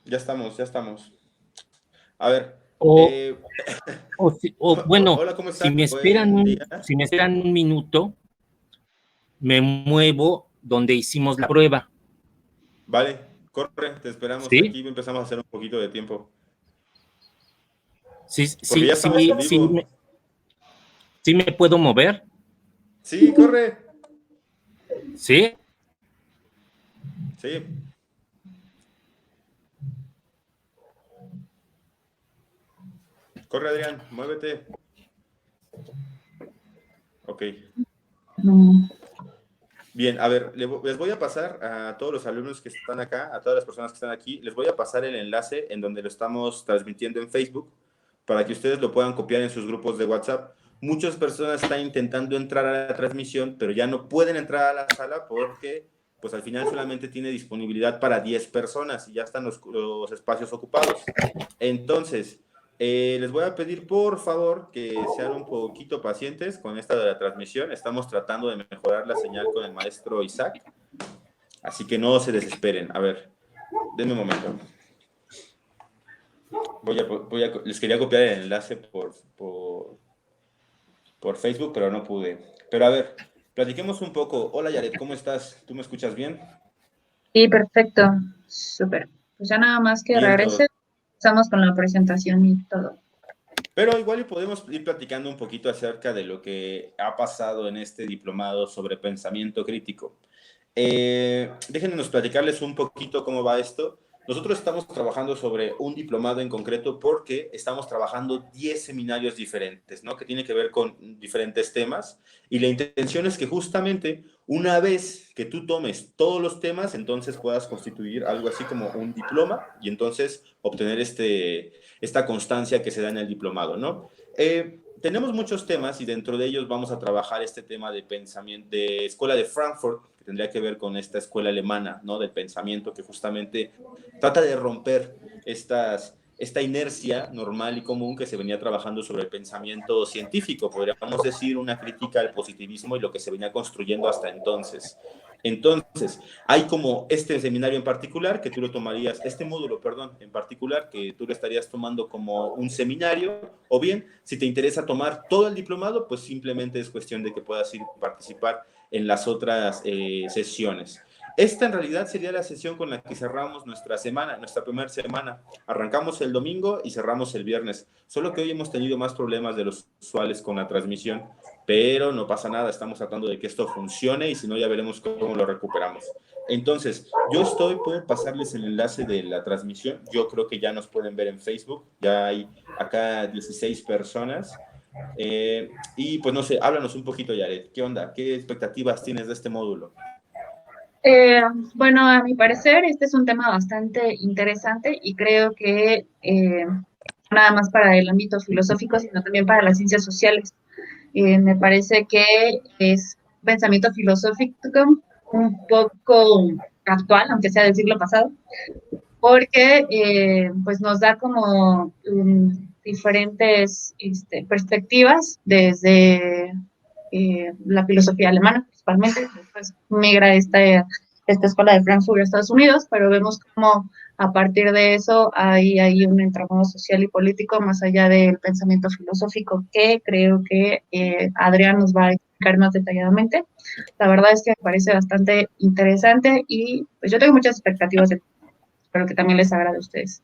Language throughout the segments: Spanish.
Ya estamos, ya estamos. A ver, O, eh, bueno, hola, ¿cómo están? Buen día. si me esperan un minuto, me muevo donde hicimos la prueba, Vale, corre, te esperamos. ¿sí? Aquí empezamos a hacer un poquito de tiempo. Sí, Porque sí, ya estamos sí, en sí, vivo. sí me puedo mover, Sí, corre. ¿sí? Sí, corre, Adrián, muévete. Ok. Mm. Bien, a ver, les voy a pasar a todos los alumnos que están acá, a todas las personas que están aquí, les voy a pasar el enlace en donde lo estamos transmitiendo en Facebook para que ustedes lo puedan copiar en sus grupos de WhatsApp. Muchas personas están intentando entrar a la transmisión, pero ya no pueden entrar a la sala porque, pues al final solamente tiene disponibilidad para 10 personas y ya están los espacios ocupados. Entonces, les voy a pedir por favor que sean un poquito pacientes con esta de la transmisión. Estamos tratando de mejorar la señal con el maestro Isaac, así que no se desesperen. A ver, denme un momento. Les quería copiar el enlace por Facebook, pero no pude. Pero a ver, platiquemos un poco. Hola Yaret, ¿cómo estás? ¿Tú me escuchas bien? Sí, perfecto. Súper. Pues ya nada más que Bien, todo. regrese, estamos con la presentación y todo. Pero igual y podemos ir platicando un poquito acerca de lo que ha pasado en este diplomado sobre pensamiento crítico. Déjenos platicarles un poquito cómo va esto. Nosotros estamos trabajando sobre un diplomado en concreto porque estamos trabajando 10 seminarios diferentes, ¿no? Que tiene que ver con diferentes temas. Y la intención es que justamente una vez que tú tomes todos los temas, entonces puedas constituir algo así como un diploma y entonces obtener esta constancia que se da en el diplomado, ¿no? Tenemos muchos temas y dentro de ellos vamos a trabajar este tema de pensamiento, de escuela de Frankfurt, que tendría que ver con esta escuela alemana, ¿no? Del pensamiento que justamente trata de romper esta inercia normal y común que se venía trabajando sobre el pensamiento científico, podríamos decir una crítica al positivismo y lo que se venía construyendo hasta entonces. Entonces, hay como este seminario en particular que tú lo tomarías, este módulo, perdón, en particular, que tú lo estarías tomando como un seminario, o bien, si te interesa tomar todo el diplomado, pues simplemente es cuestión de que puedas ir a participar en las otras sesiones. Esta en realidad sería la sesión con la que cerramos nuestra semana, nuestra primera semana. Arrancamos el domingo y cerramos el viernes. Solo que hoy hemos tenido más problemas de los usuales con la transmisión, pero no pasa nada, estamos tratando de que esto funcione y si no ya veremos cómo lo recuperamos. Entonces, yo estoy por pasarles el enlace de la transmisión. Yo creo que ya nos pueden ver en Facebook. Ya hay acá 16 personas. Y pues no sé, háblanos un poquito, Yaret. ¿Qué onda? ¿Qué expectativas tienes de este módulo? Eh, bueno, a mi parecer, este es un tema bastante interesante y creo que no nada más para el ámbito filosófico, sino también para las ciencias sociales. Me parece que es pensamiento filosófico un poco actual, aunque sea del siglo pasado, porque pues nos da como diferentes perspectivas desde la filosofía alemana principalmente, después migra esta escuela de Frankfurt a Estados Unidos, pero vemos cómo a partir de eso hay un entramado social y político más allá del pensamiento filosófico que creo que Adrián nos va a explicar más detalladamente. La verdad es que me parece bastante interesante y pues yo tengo muchas expectativas de espero que también les agrade a ustedes.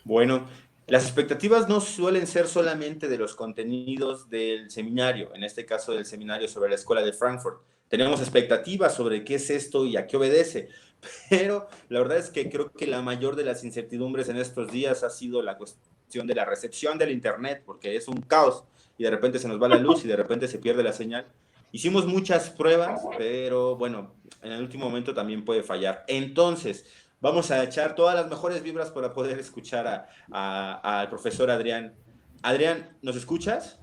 Bueno, las expectativas no suelen ser solamente de los contenidos del seminario, en este caso del seminario sobre la Escuela de Frankfurt. Tenemos expectativas sobre qué es esto y a qué obedece, pero la verdad es que creo que la mayor de las incertidumbres en estos días ha sido la cuestión de la recepción del Internet, porque es un caos y de repente se nos va la luz y de repente se pierde la señal. Hicimos muchas pruebas, pero bueno, en el último momento también puede fallar. Entonces, vamos a echar todas las mejores vibras para poder escuchar al profesor Adrián. Adrián, ¿nos escuchas?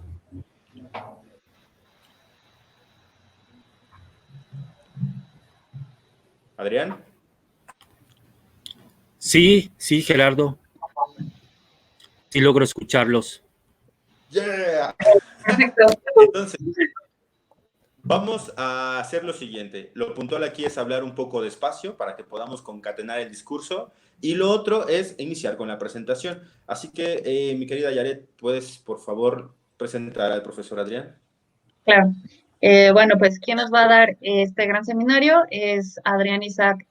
Adrián. Sí, sí, Gerardo, sí logro escucharlos. Yeah. Perfecto. Entonces, Vamos a hacer lo siguiente. Lo puntual aquí es hablar un poco despacio para que podamos concatenar el discurso y lo otro es iniciar con la presentación. Así que, mi querida Yaret, ¿puedes, por favor, presentar al profesor Adrián? Claro. Bueno, pues quien nos va a dar este gran seminario es Adrián Isaac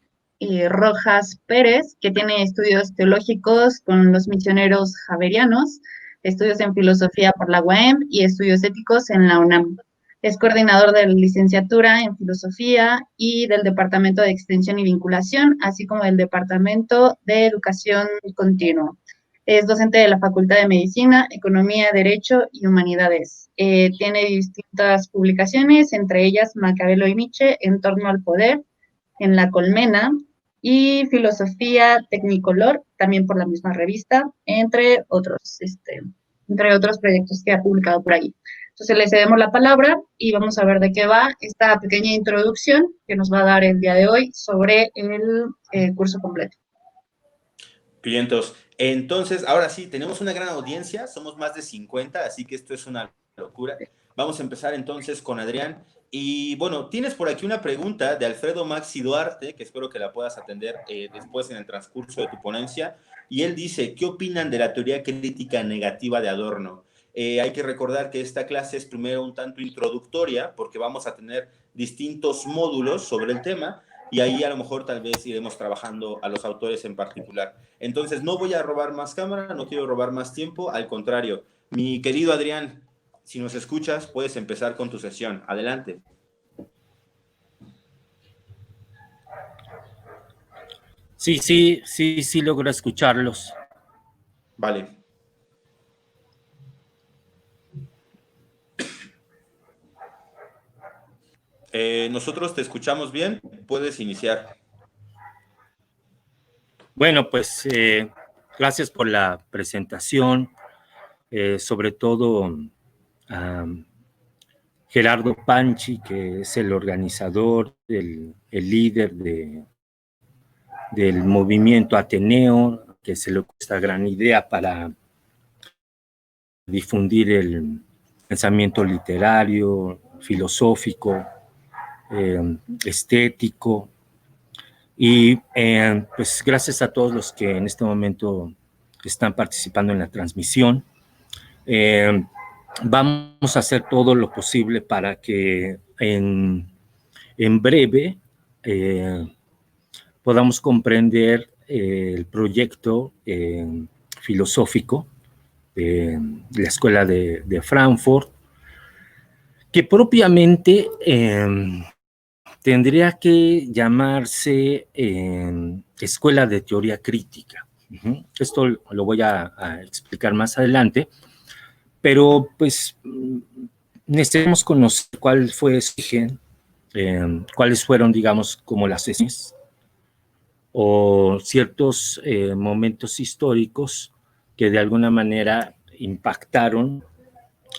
Rojas Pérez, que tiene estudios teológicos con los misioneros javerianos, estudios en filosofía por la UAM y estudios éticos en la UNAM. Es coordinador de la licenciatura en filosofía y del Departamento de Extensión y Vinculación, así como del Departamento de Educación Continua. Es docente de la Facultad de Medicina, Economía, Derecho y Humanidades. Tiene distintas publicaciones, entre ellas Maquiavelo y Nietzsche, En torno al poder, en La Colmena, y Filosofía Technicolor, también por la misma revista, entre otros proyectos que ha publicado por ahí. Entonces le cedemos la palabra y vamos a ver de qué va esta pequeña introducción que nos va a dar el día de hoy sobre el curso completo. Clientos. Entonces, ahora sí, tenemos una gran audiencia, somos más de 50, así que esto es una locura. Vamos a empezar entonces con Adrián. Y bueno, tienes por aquí una pregunta de Alfredo Maxi Duarte, que espero que la puedas atender después en el transcurso de tu ponencia. Y él dice, ¿qué opinan de la teoría crítica negativa de Adorno? Hay que recordar que esta clase es primero un tanto introductoria, porque vamos a tener distintos módulos sobre el tema, y ahí a lo mejor tal vez iremos trabajando a los autores en particular. Entonces, no voy a robar más cámara, no quiero robar más tiempo, al contrario. Mi querido Adrián, si nos escuchas, puedes empezar con tu sesión. Adelante. Sí, logro escucharlos. Vale. Nosotros te escuchamos bien, puedes iniciar. Bueno, pues gracias por la presentación, sobre todo a Gerardo Panchi, que es el organizador, el líder del movimiento Ateneo, que se le ocurrió esta gran idea para difundir el pensamiento literario, filosófico, estético. Y pues gracias a todos los que en este momento están participando en la transmisión. Vamos a hacer todo lo posible para que en breve podamos comprender el proyecto filosófico de la Escuela de Frankfurt, que propiamente tendría que llamarse Escuela de Teoría Crítica. Esto lo voy a explicar más adelante, pero pues necesitamos conocer cuál fue su origen, cuáles fueron, digamos, como las sesiones o ciertos momentos históricos que de alguna manera impactaron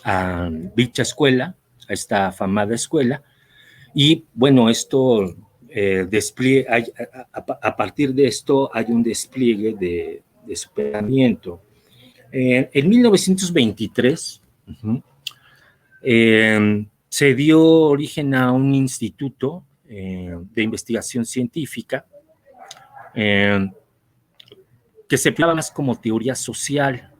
a dicha escuela, a esta afamada escuela. Y bueno, esto a partir de esto hay un despliegue de su pensamiento. En 1923 se dio origen a un instituto de investigación científica que se planteaba más como teoría social.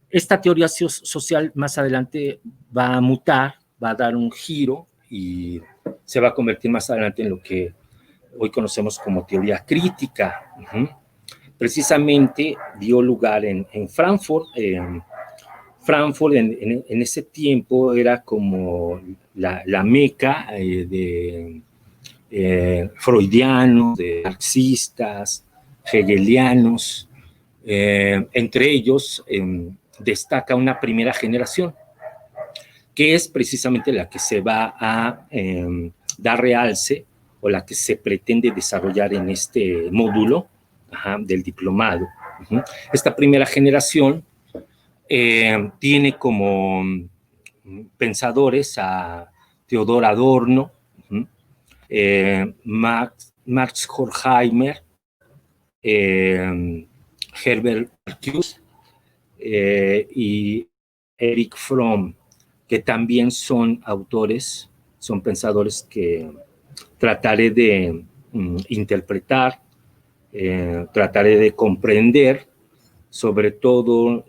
Esta teoría social más adelante va a mutar, va a dar un giro y se va a convertir más adelante en lo que hoy conocemos como teoría crítica. Precisamente dio lugar en Frankfurt. Frankfurt en ese tiempo era como la meca de freudianos, de marxistas, hegelianos. Entre ellos destaca una primera generación, que es precisamente la que se va a dar realce o la que se pretende desarrollar en este módulo del diplomado. Esta primera generación tiene como pensadores a Theodor Adorno, Max Horkheimer, Herbert Marcuse y Erich Fromm, que también son autores, son pensadores que trataré de interpretar, trataré de comprender, sobre todo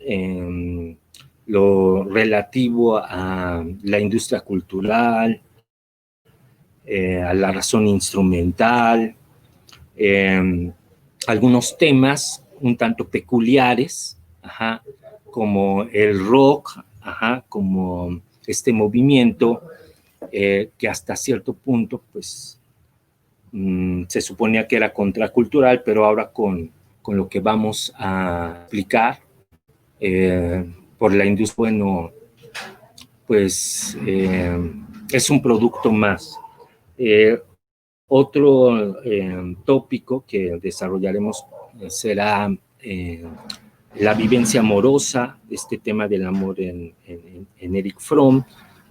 lo relativo a la industria cultural, a la razón instrumental, algunos temas un tanto peculiares, como el rock, como este movimiento que hasta cierto punto pues se suponía que era contracultural, pero ahora con lo que vamos a explicar por la industria, bueno, pues es un producto más. Otro tópico que desarrollaremos será la vivencia amorosa, este tema del amor en Erich Fromm,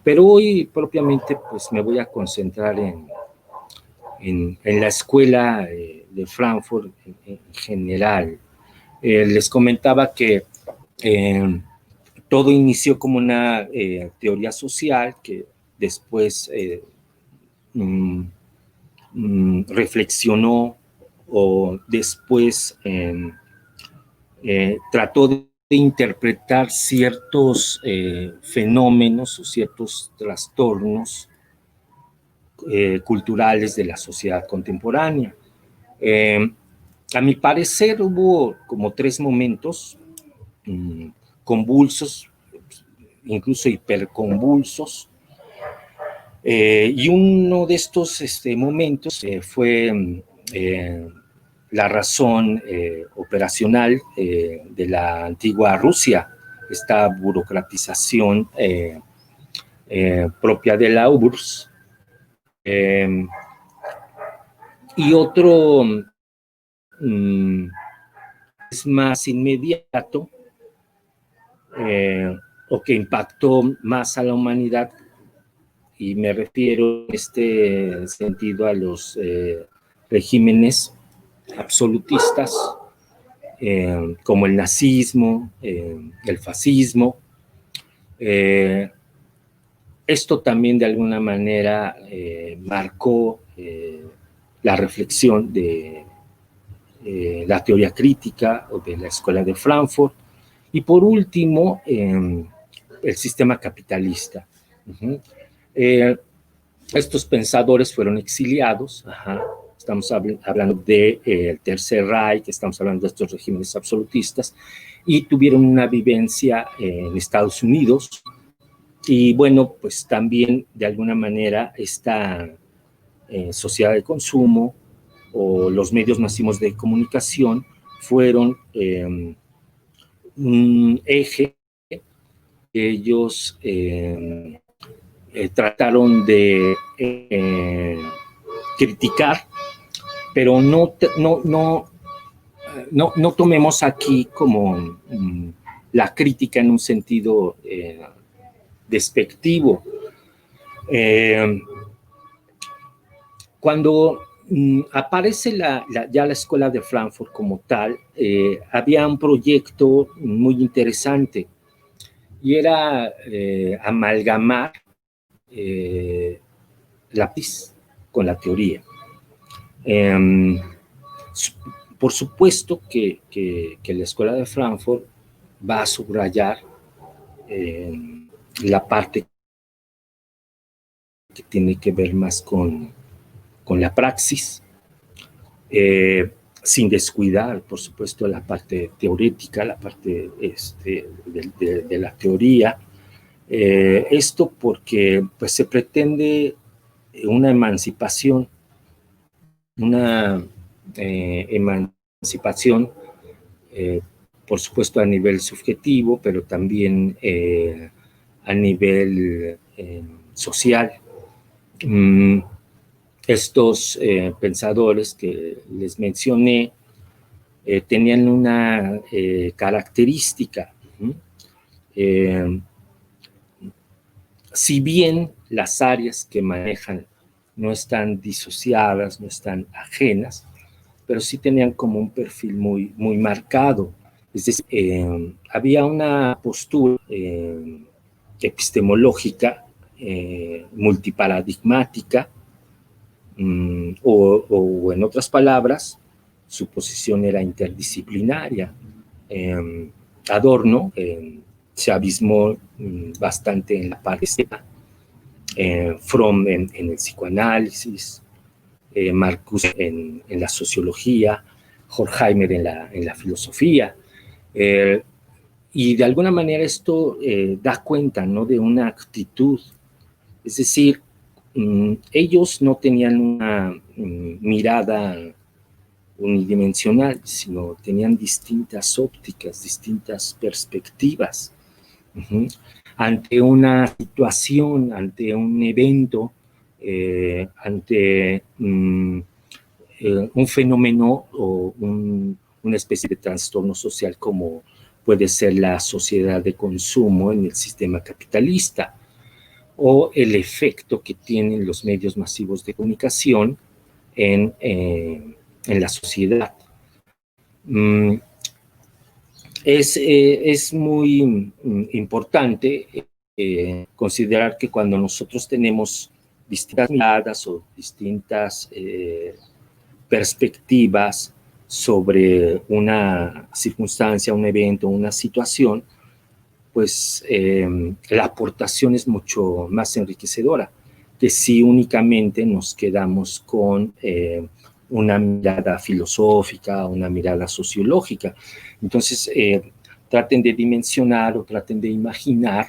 pero hoy propiamente pues me voy a concentrar en la escuela de Frankfurt en general. Les comentaba que todo inició como una teoría social que después reflexionó o después trató de interpretar ciertos fenómenos o ciertos trastornos culturales de la sociedad contemporánea. A mi parecer hubo como 3 momentos convulsos, incluso hiperconvulsos, y uno de estos momentos fue la razón operacional de la antigua Rusia, esta burocratización propia de la URSS. Y otro es más inmediato o que impactó más a la humanidad, y me refiero en este sentido a los regímenes absolutistas como el nazismo, el fascismo. Esto también de alguna manera marcó la reflexión de la teoría crítica o de la escuela de Frankfurt. Y por último, el sistema capitalista. Estos pensadores fueron exiliados, estamos hablando del Tercer Reich, estamos hablando de estos regímenes absolutistas, y tuvieron una vivencia en Estados Unidos. Y bueno, pues también de alguna manera esta sociedad de consumo o los medios masivos de comunicación fueron un eje que ellos trataron de criticar, pero no tomemos aquí como la crítica en un sentido despectivo. Cuando aparece ya la escuela de Frankfurt como tal, había un proyecto muy interesante y era amalgamar lápiz con la teoría. Por supuesto que la escuela de Frankfurt va a subrayar la parte que tiene que ver más con la praxis, sin descuidar, por supuesto, la parte teorética, la parte de la teoría. Esto porque pues, se pretende una emancipación, por supuesto, a nivel subjetivo, pero también a nivel social. Estos pensadores que les mencioné tenían una característica. Si bien las áreas que manejan no están disociadas, no están ajenas, pero sí tenían como un perfil muy, muy marcado. Es decir, había una postura epistemológica, multiparadigmática, o en otras palabras, su posición era interdisciplinaria. Adorno se abismó bastante en la parte Fromm en el psicoanálisis, Marcuse en la sociología, Horkheimer en la filosofía, y de alguna manera esto da cuenta, ¿no?, de una actitud, es decir, ellos no tenían una mirada unidimensional, sino tenían distintas ópticas, distintas perspectivas. Ante una situación, ante un evento, ante un fenómeno o una especie de trastorno social como puede ser la sociedad de consumo en el sistema capitalista, o el efecto que tienen los medios masivos de comunicación en la sociedad. Es muy importante considerar que cuando nosotros tenemos distintas miradas o distintas perspectivas sobre una circunstancia, un evento, una situación, pues la aportación es mucho más enriquecedora que si únicamente nos quedamos con una mirada filosófica, una mirada sociológica. Entonces, traten de dimensionar o traten de imaginar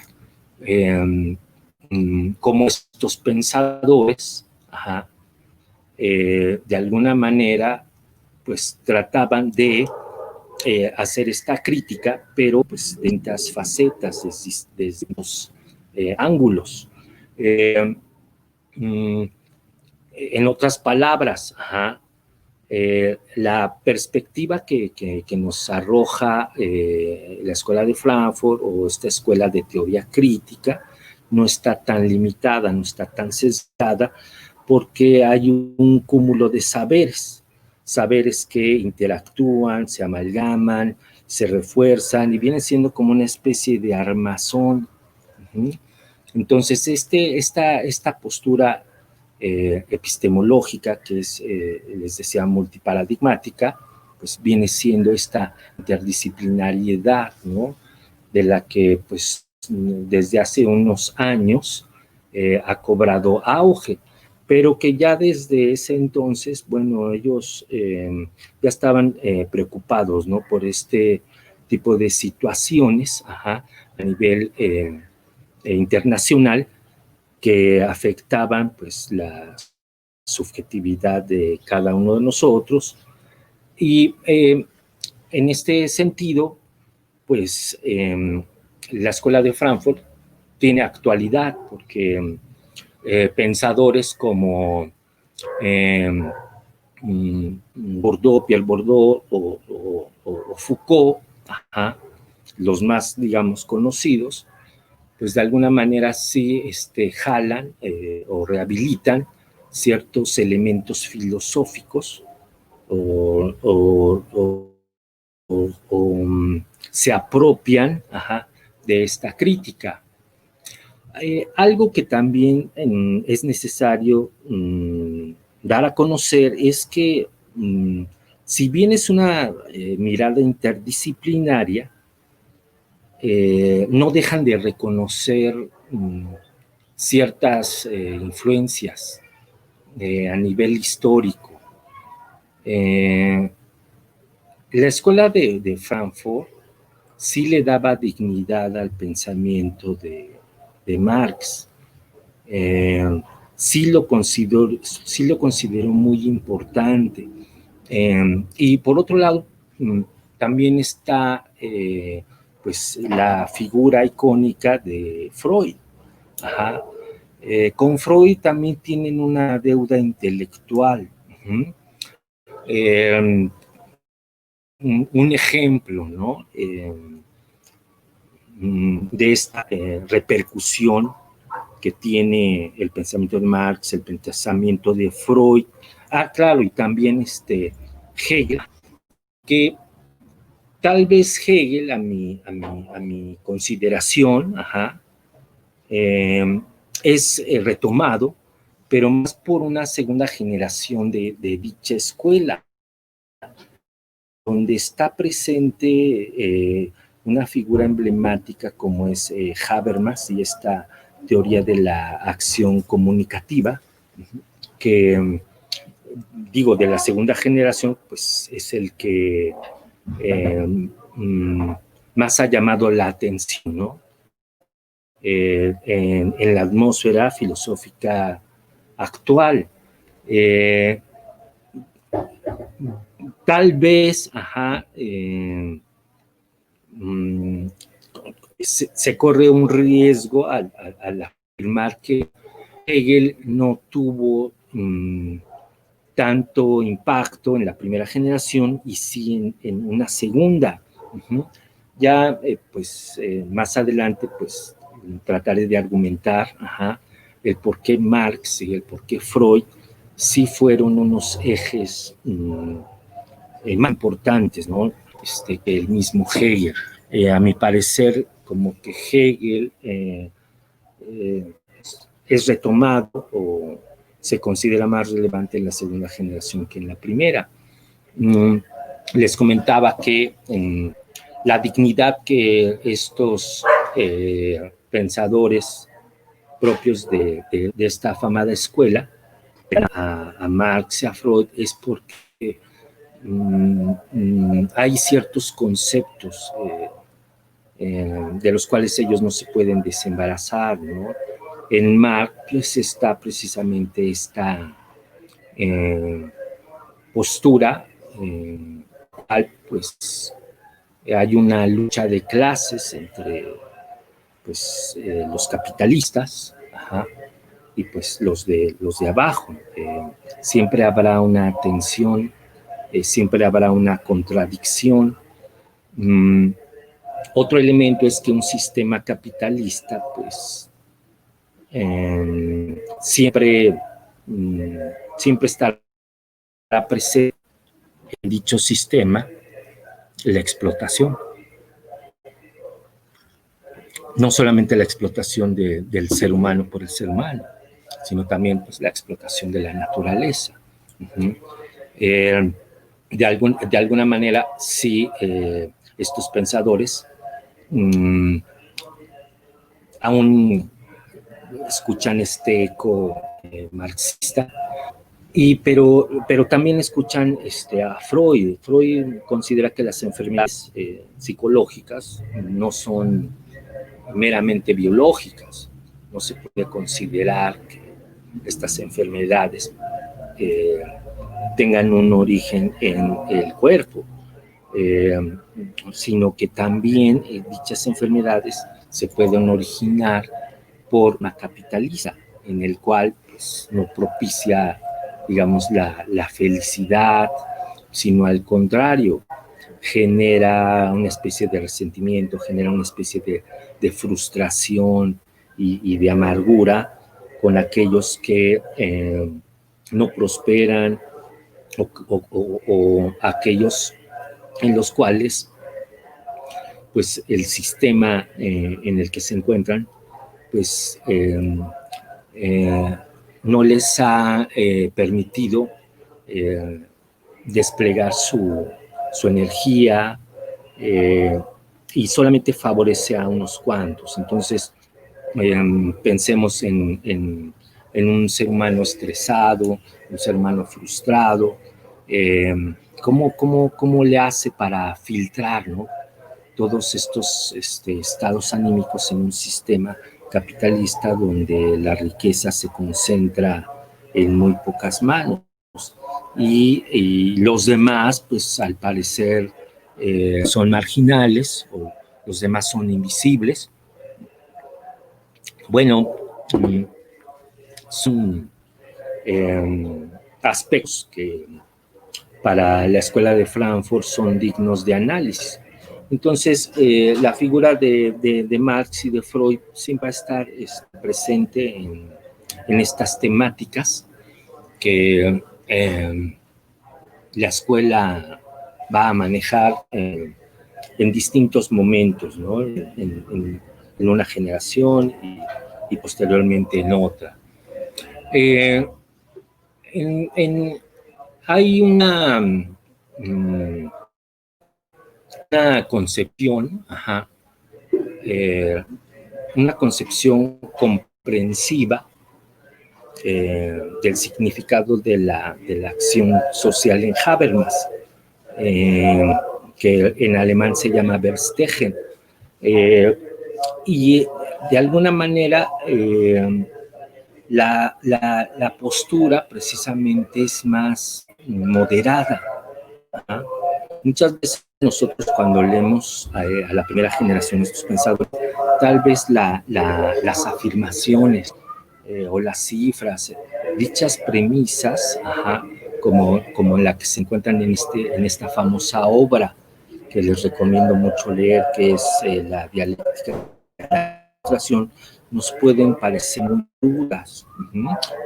cómo estos pensadores, de alguna manera, pues trataban de hacer esta crítica, pero pues de distintas facetas, desde distintos ángulos. En otras palabras, la perspectiva que nos arroja la Escuela de Frankfurt o esta escuela de teoría crítica no está tan limitada, no está tan sesgada, porque hay un cúmulo de saberes que interactúan, se amalgaman, se refuerzan y vienen siendo como una especie de armazón. Entonces, esta postura epistemológica, que es, les decía, multiparadigmática, pues viene siendo esta interdisciplinariedad, ¿no?, de la que pues desde hace unos años ha cobrado auge, pero que ya desde ese entonces, bueno, ellos ya estaban preocupados, ¿no?, por este tipo de situaciones a nivel internacional, que afectaban pues la subjetividad de cada uno de nosotros. Y en este sentido, pues la Escuela de Frankfurt tiene actualidad, porque pensadores como Bourdieu, Pierre Bourdieu o Foucault, los más, digamos, conocidos, pues de alguna manera sí jalan o rehabilitan ciertos elementos filosóficos o se apropian de esta crítica. Algo que también es necesario dar a conocer es que si bien es una mirada interdisciplinaria, no dejan de reconocer ciertas influencias a nivel histórico. La Escuela de Frankfurt sí le daba dignidad al pensamiento de Marx. Sí lo considero muy importante. Y por otro lado, también está pues la figura icónica de Freud. Con Freud también tienen una deuda intelectual. Un ejemplo, ¿no?, de esta repercusión que tiene el pensamiento de Marx, el pensamiento de Freud. Claro, y también Hegel, que tal vez Hegel, a mi consideración, es retomado, pero más por una segunda generación de dicha escuela, donde está presente una figura emblemática como es Habermas y esta teoría de la acción comunicativa, que digo, de la segunda generación, pues es el que más ha llamado la atención, ¿no? En la atmósfera filosófica actual. Tal vez, se corre un riesgo al afirmar que Hegel no tuvo tanto impacto en la primera generación y sí en una segunda. Ya, más adelante, pues, trataré de argumentar el por qué Marx y el por qué Freud sí fueron unos ejes más importantes, ¿no? Que el mismo Hegel. A mi parecer, como que Hegel es retomado o se considera más relevante en la segunda generación que en la primera. Les comentaba que la dignidad que estos pensadores propios de esta afamada escuela a Marx y a Freud es porque hay ciertos conceptos de los cuales ellos no se pueden desembarazar, ¿no? En Marx pues, está precisamente esta postura, pues hay una lucha de clases entre pues, los capitalistas y pues los de abajo. Siempre habrá una tensión, siempre habrá una contradicción. Otro elemento es que un sistema capitalista, pues, siempre estará presente en dicho sistema la explotación. No solamente la explotación del ser humano por el ser humano, sino también pues, la explotación de la naturaleza. De alguna manera, sí, estos pensadores aún escuchan este eco marxista, pero también escuchan a Freud. Freud considera que las enfermedades psicológicas no son meramente biológicas. No se puede considerar que estas enfermedades tengan un origen en el cuerpo, sino que también dichas enfermedades se pueden originar por una capitalista, en el cual pues, no propicia, digamos, la felicidad, sino al contrario, genera una especie de resentimiento, genera una especie de frustración y de amargura con aquellos que no prosperan o aquellos en los cuales pues el sistema en el que se encuentran pues no les ha permitido desplegar su energía y solamente favorece a unos cuantos. Entonces, pensemos en un ser humano estresado, un ser humano frustrado, ¿cómo le hace para filtrar, ¿no? Todos estos estados anímicos en un sistema capitalista donde la riqueza se concentra en muy pocas manos y los demás, pues al parecer, son marginales o los demás son invisibles. Bueno, son aspectos que para la Escuela de Frankfurt son dignos de análisis. Entonces, la figura de Marx y de Freud siempre va a estar presente en estas temáticas que la escuela va a manejar en distintos momentos, ¿no? En una generación y posteriormente en otra. Eh, hay una concepción, una concepción comprensiva del significado de la acción social en Habermas, que en alemán se llama Verstehen, y de alguna manera la postura precisamente es más moderada. Muchas veces nosotros cuando leemos a la primera generación de estos pensadores, tal vez las afirmaciones o las cifras, dichas premisas, como la que se encuentran en esta famosa obra que les recomiendo mucho leer, que es la dialéctica de la ilustración, nos pueden parecer muy duras,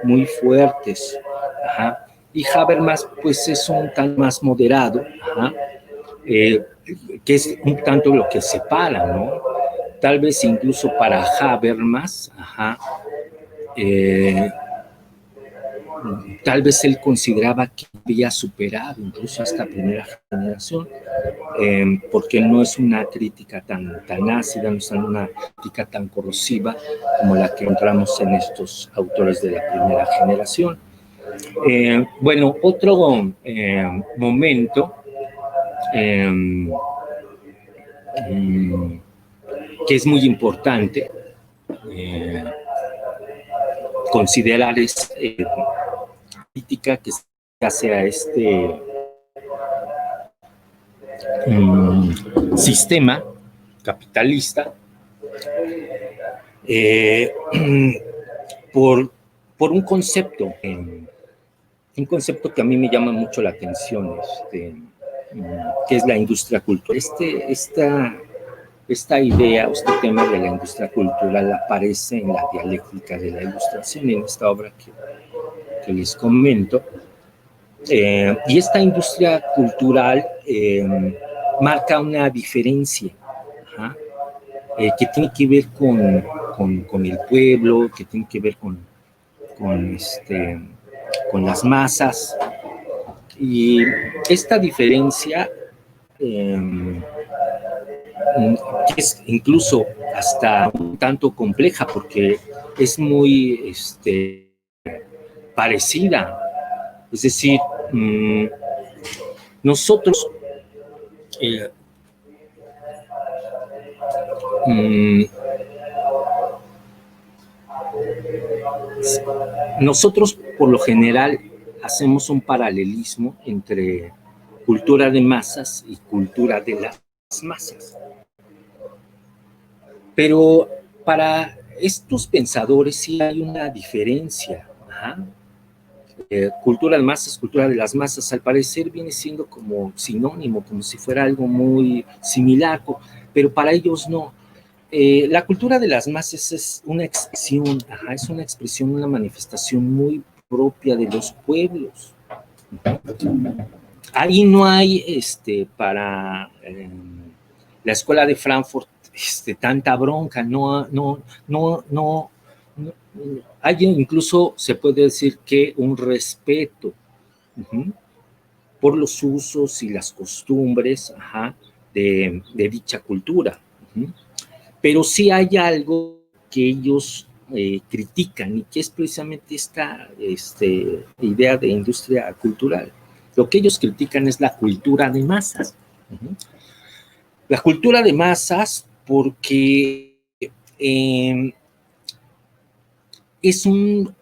muy fuertes, y Habermas pues es un tan más moderado, que es un tanto lo que separa, ¿no? Tal vez incluso para Habermas, tal vez él consideraba que había superado incluso a esta primera generación, porque no es una crítica tan ácida, no es una crítica tan corrosiva como la que encontramos en estos autores de la primera generación. Bueno, otro momento que es muy importante considerar es crítica que se hace a este sistema capitalista por un concepto que a mí me llama mucho la atención, que es la industria cultural. Esta idea, este tema de la industria cultural aparece en la dialéctica de la ilustración, en esta obra que les comento. Y esta industria cultural marca una diferencia que tiene que ver con el pueblo, que tiene que ver con las masas. Y esta diferencia es incluso hasta un tanto compleja porque es muy parecida. Es decir, nosotros por lo general hacemos un paralelismo entre cultura de masas y cultura de las masas. Pero para estos pensadores sí hay una diferencia. Cultura de masas, cultura de las masas, al parecer viene siendo como sinónimo, como si fuera algo muy similar, pero para ellos no. La cultura de las masas es una expresión, una manifestación muy propia de los pueblos. Ahí no hay para la escuela de Frankfurt tanta bronca, no, hay incluso, se puede decir que un respeto por los usos y las costumbres de dicha cultura. Pero sí hay algo que ellos critican y que es precisamente esta idea de industria cultural. Lo que ellos critican es la cultura de masas. La cultura de masas porque es un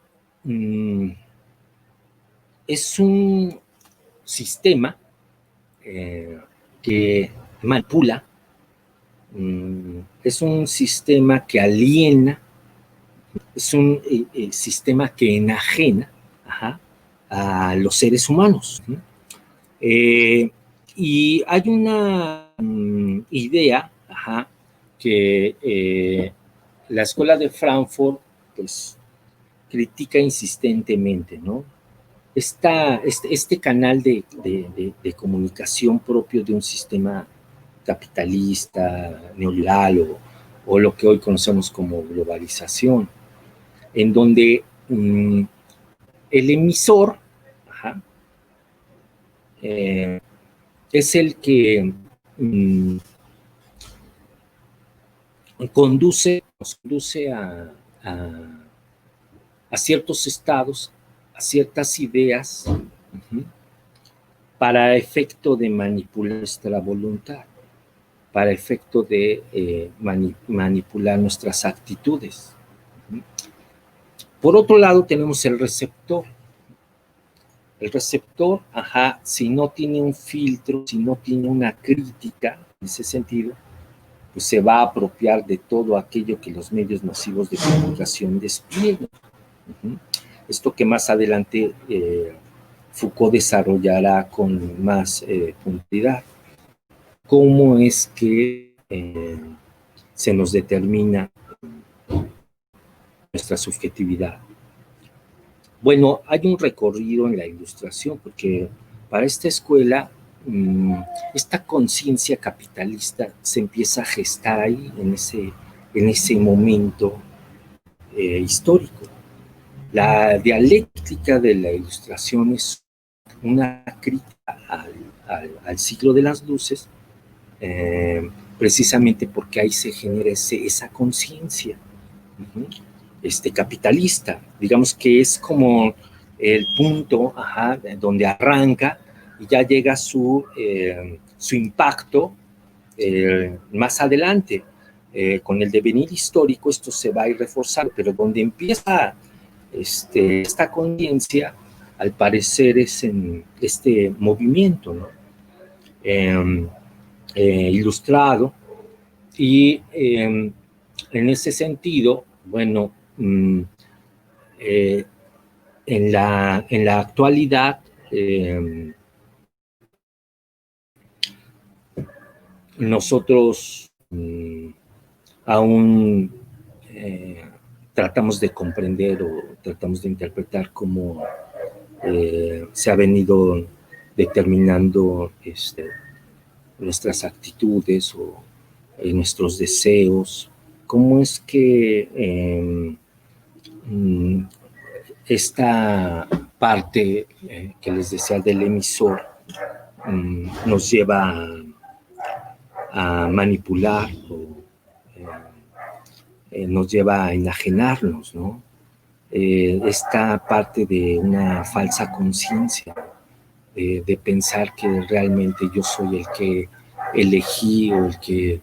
sistema que manipula, es un sistema que aliena, es un sistema que enajena a los seres humanos. Y hay una idea que la escuela de Frankfurt pues critica insistentemente, ¿no? Este canal de comunicación propio de un sistema capitalista, neoliberal o lo que hoy conocemos como globalización. en donde el emisor es el que nos conduce a ciertos estados, a ciertas ideas, para efecto de manipular nuestra voluntad, para efecto de manipular nuestras actitudes. Por otro lado, tenemos el receptor. El receptor, si no tiene un filtro, si no tiene una crítica en ese sentido, pues se va a apropiar de todo aquello que los medios masivos de comunicación despliegan. Esto que más adelante Foucault desarrollará con más puntualidad. ¿Cómo es que se nos determina nuestra subjetividad? Bueno, hay un recorrido en la Ilustración, porque para esta escuela, esta conciencia capitalista se empieza a gestar ahí, en ese momento histórico. La dialéctica de la Ilustración es una crítica al siglo de las luces, precisamente porque ahí se genera esa conciencia capitalista, digamos que es como el punto donde arranca y ya llega su impacto más adelante. Con el devenir histórico esto se va a ir reforzando, pero donde empieza esta conciencia, al parecer es en este movimiento, ¿no? Ilustrado, y en ese sentido, bueno, en la actualidad nosotros aún tratamos de comprender o tratamos de interpretar cómo se ha venido determinando nuestras actitudes o nuestros deseos, cómo es que esta parte que les decía del emisor nos lleva a manipular o nos lleva a enajenarnos, ¿no? Esta parte de una falsa conciencia, de pensar que realmente yo soy el que elegí o el que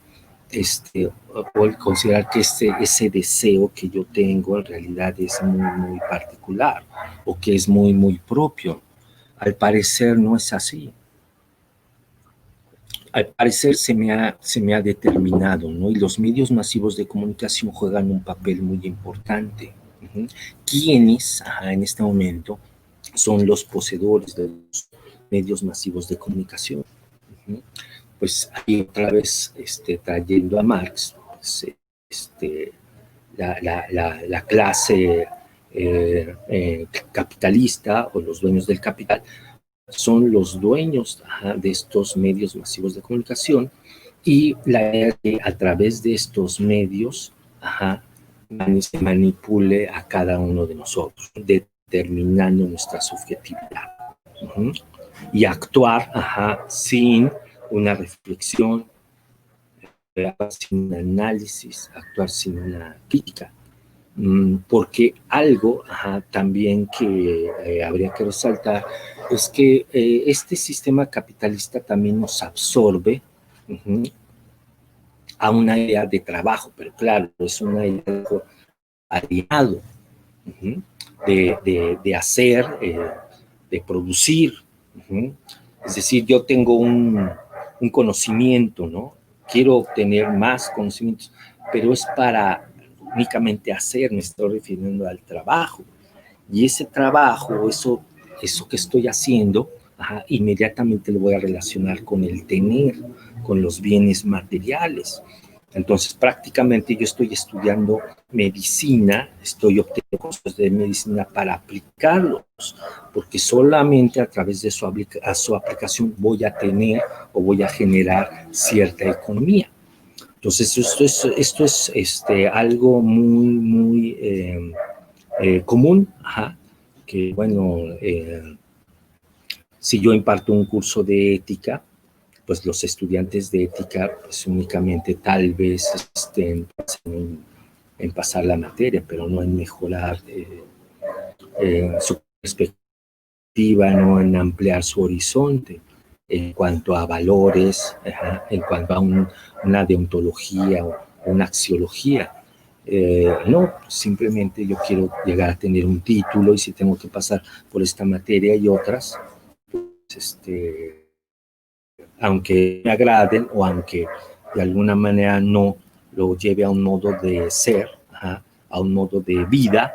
o el considerar que ese deseo que yo tengo en realidad es muy, muy particular o que es muy, muy propio. Al parecer no es así. Al parecer se me ha determinado, ¿no? Y los medios masivos de comunicación juegan un papel muy importante. ¿Quiénes en este momento son los poseedores de los medios masivos de comunicación? Pues ahí otra vez trayendo a Marx, pues, la clase capitalista o los dueños del capital son los dueños de estos medios masivos de comunicación, y la idea es que a través de estos medios se manipule a cada uno de nosotros, determinando nuestra subjetividad y actuar sin una reflexión, sin un análisis, actuar sin una crítica. Porque algo también que habría que resaltar es que este sistema capitalista también nos absorbe a una idea de trabajo, pero claro, es una idea de aliado, de hacer, de producir. Es decir, yo tengo un conocimiento, ¿no? Quiero obtener más conocimientos, pero es para únicamente hacer, me estoy refiriendo al trabajo. Y ese trabajo, eso que estoy haciendo, inmediatamente lo voy a relacionar con el tener, con los bienes materiales. Entonces, prácticamente yo estoy estudiando medicina, estoy obteniendo cosas de medicina para aplicarlos, porque solamente a través de su aplicación voy a tener o voy a generar cierta economía. Entonces, esto es algo muy, muy común, que bueno, si yo imparto un curso de ética, pues los estudiantes de ética pues únicamente tal vez estén en pasar la materia, pero no en mejorar su perspectiva, no en ampliar su horizonte en cuanto a valores, en cuanto a una deontología o una axiología. No, simplemente yo quiero llegar a tener un título y si tengo que pasar por esta materia y otras, pues aunque me agraden o aunque de alguna manera no lo lleve a un modo de ser, a un modo de vida,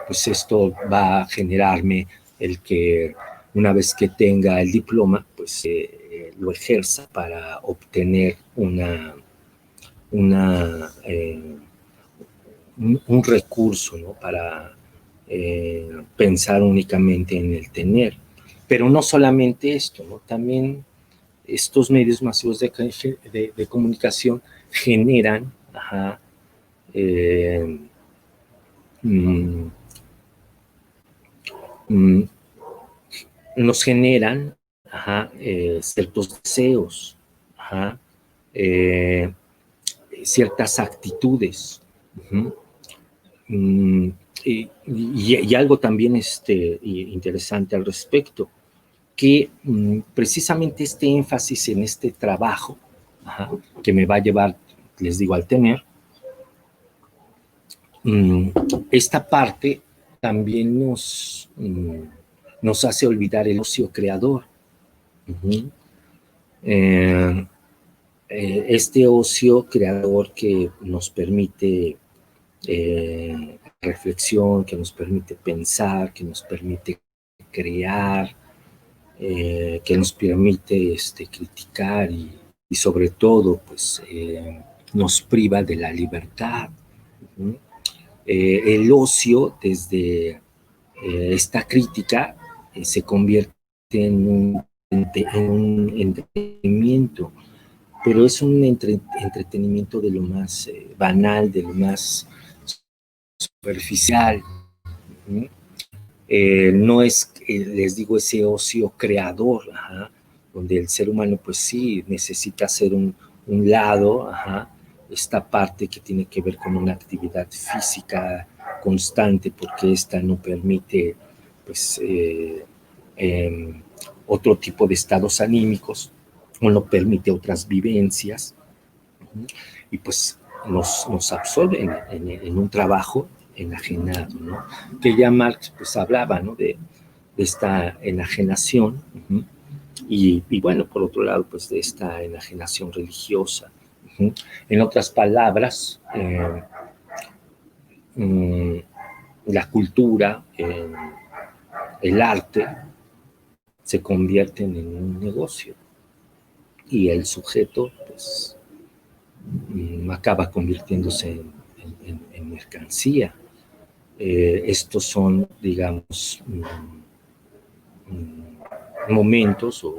pues esto va a generarme el que una vez que tenga el diploma, pues lo ejerza para obtener un recurso, ¿no? Para pensar únicamente en el tener. Pero no solamente esto, ¿no? También estos medios masivos de comunicación generan nos generan ciertos deseos, ciertas actitudes. Y algo también interesante al respecto, que precisamente este énfasis en este trabajo, que me va a llevar, les digo, al tener, esta parte también nos hace olvidar el ocio creador. Este ocio creador que nos permite reflexión, que nos permite pensar, que nos permite crear, que nos permite criticar y sobre todo pues nos priva de la libertad. El ocio desde esta crítica se convierte en un entretenimiento, pero es un entretenimiento de lo más banal, de lo más superficial. No es, les digo, ese ocio creador, donde el ser humano pues sí necesita hacer un lado, esta parte que tiene que ver con una actividad física constante, porque esta no permite pues otro tipo de estados anímicos, o no permite otras vivencias, y pues nos absorbe en un trabajo enajenado, ¿no? Que ya Marx pues hablaba, ¿no? de esta enajenación, y bueno, por otro lado, pues de esta enajenación religiosa. En otras palabras, la cultura, el arte, se convierten en un negocio y el sujeto, pues, acaba convirtiéndose en mercancía. Estos son, digamos, momentos, o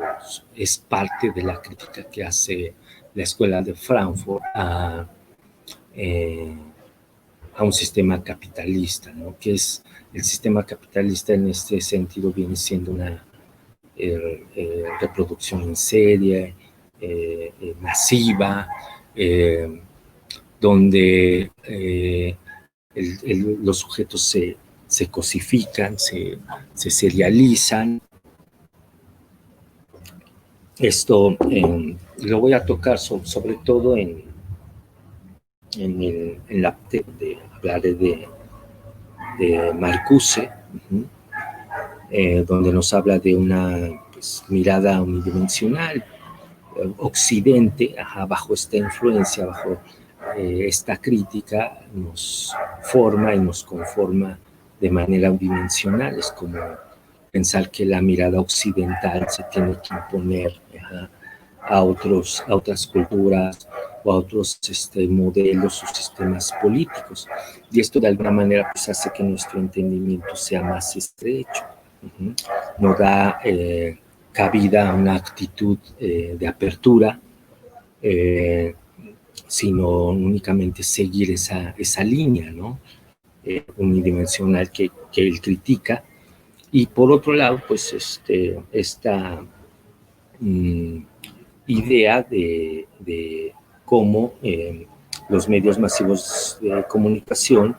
es parte de la crítica que hace la Escuela de Frankfurt a un sistema capitalista, ¿no? Que es el sistema capitalista en este sentido viene siendo una reproducción en serie, masiva, donde los sujetos se cosifican, se serializan. Esto lo voy a tocar sobre todo hablaré de Marcuse, donde nos habla de una pues, mirada unidimensional. Occidente, bajo esta influencia, bajo esta crítica, nos forma y nos conforma de manera unidimensional. Es como pensar que la mirada occidental se tiene que imponer a otras culturas o a otros modelos o sistemas políticos. Y esto de alguna manera pues, hace que nuestro entendimiento sea más estrecho. No da cabida a una actitud de apertura, sino únicamente seguir esa línea, ¿no? unidimensional que él critica. Y por otro lado, pues esta idea de cómo los medios masivos de comunicación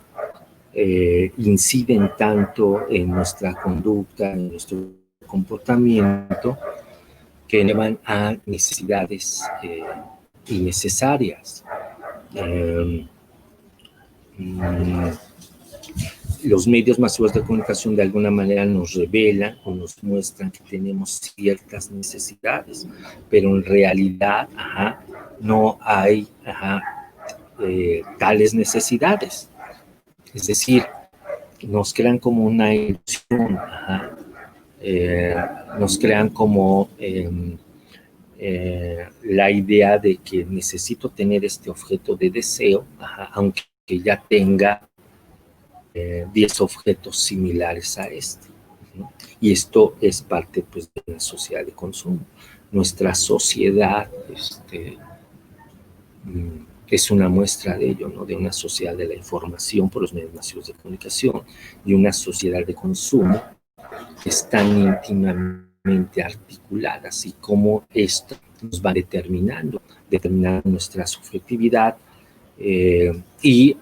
inciden tanto en nuestra conducta, en nuestro comportamiento, que llevan a necesidades innecesarias. Los medios masivos de comunicación de alguna manera nos revelan o nos muestran que tenemos ciertas necesidades, pero en realidad no hay tales necesidades. Es decir, nos crean como una ilusión, nos crean como la idea de que necesito tener este objeto de deseo, aunque ya tenga 10 objetos similares a este, ¿no? Y esto es parte, pues, de la sociedad de consumo. Nuestra sociedad es una muestra de ello, ¿no? De una sociedad de la información por los medios masivos de comunicación y una sociedad de consumo que están íntimamente articuladas, y cómo esto nos va determinando nuestra subjetividad y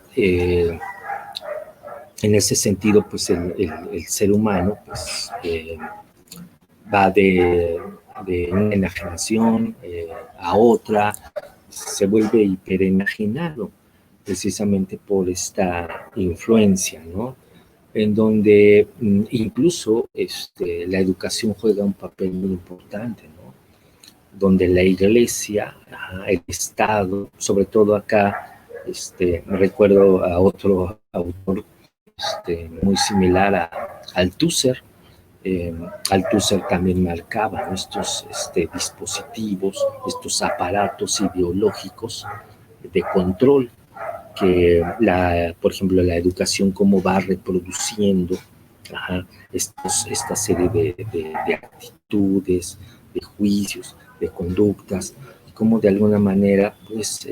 en ese sentido, pues el ser humano pues, va de una enajenación a otra, se vuelve hiperenajenado precisamente por esta influencia, ¿no? En donde incluso la educación juega un papel muy importante, ¿no? Donde la iglesia, el Estado, sobre todo acá, me recuerdo a otro autor muy similar a Althusser. Althusser también marcaba, ¿no?, estos dispositivos, estos aparatos ideológicos de control, que por ejemplo la educación cómo va reproduciendo esta serie de actitudes, de juicios, de conductas, cómo de alguna manera pues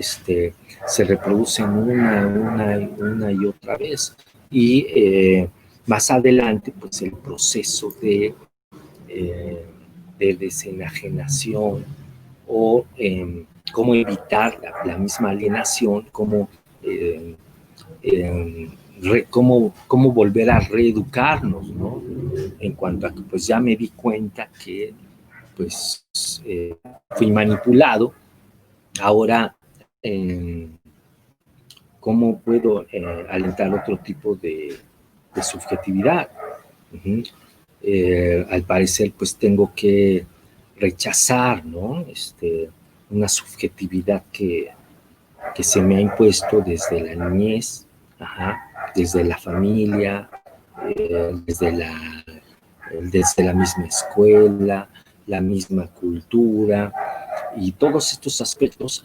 se reproducen una y otra vez. Y más adelante, pues el proceso de desenajenación o cómo evitar la misma alienación, cómo volver a reeducarnos, ¿no? En cuanto a que pues ya me di cuenta que pues fui manipulado, ahora cómo puedo alentar otro tipo de subjetividad. Al parecer pues tengo que rechazar, ¿no? Una subjetividad que se me ha impuesto desde la niñez, desde la familia, desde la misma escuela, la misma cultura, y todos estos aspectos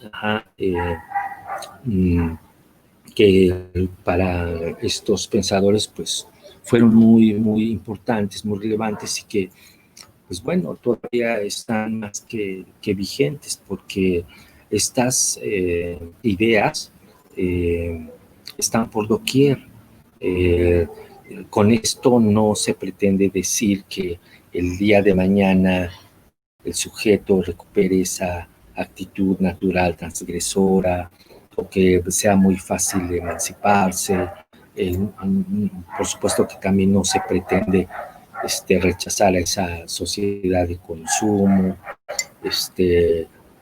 que para estos pensadores pues fueron muy, muy importantes, muy relevantes, y que pues bueno, todavía están más que vigentes, porque estas ideas están por doquier. Con esto no se pretende decir que el día de mañana el sujeto recupere esa actitud natural transgresora, o que sea muy fácil de emanciparse. Por supuesto que también no se pretende rechazar a esa sociedad de consumo,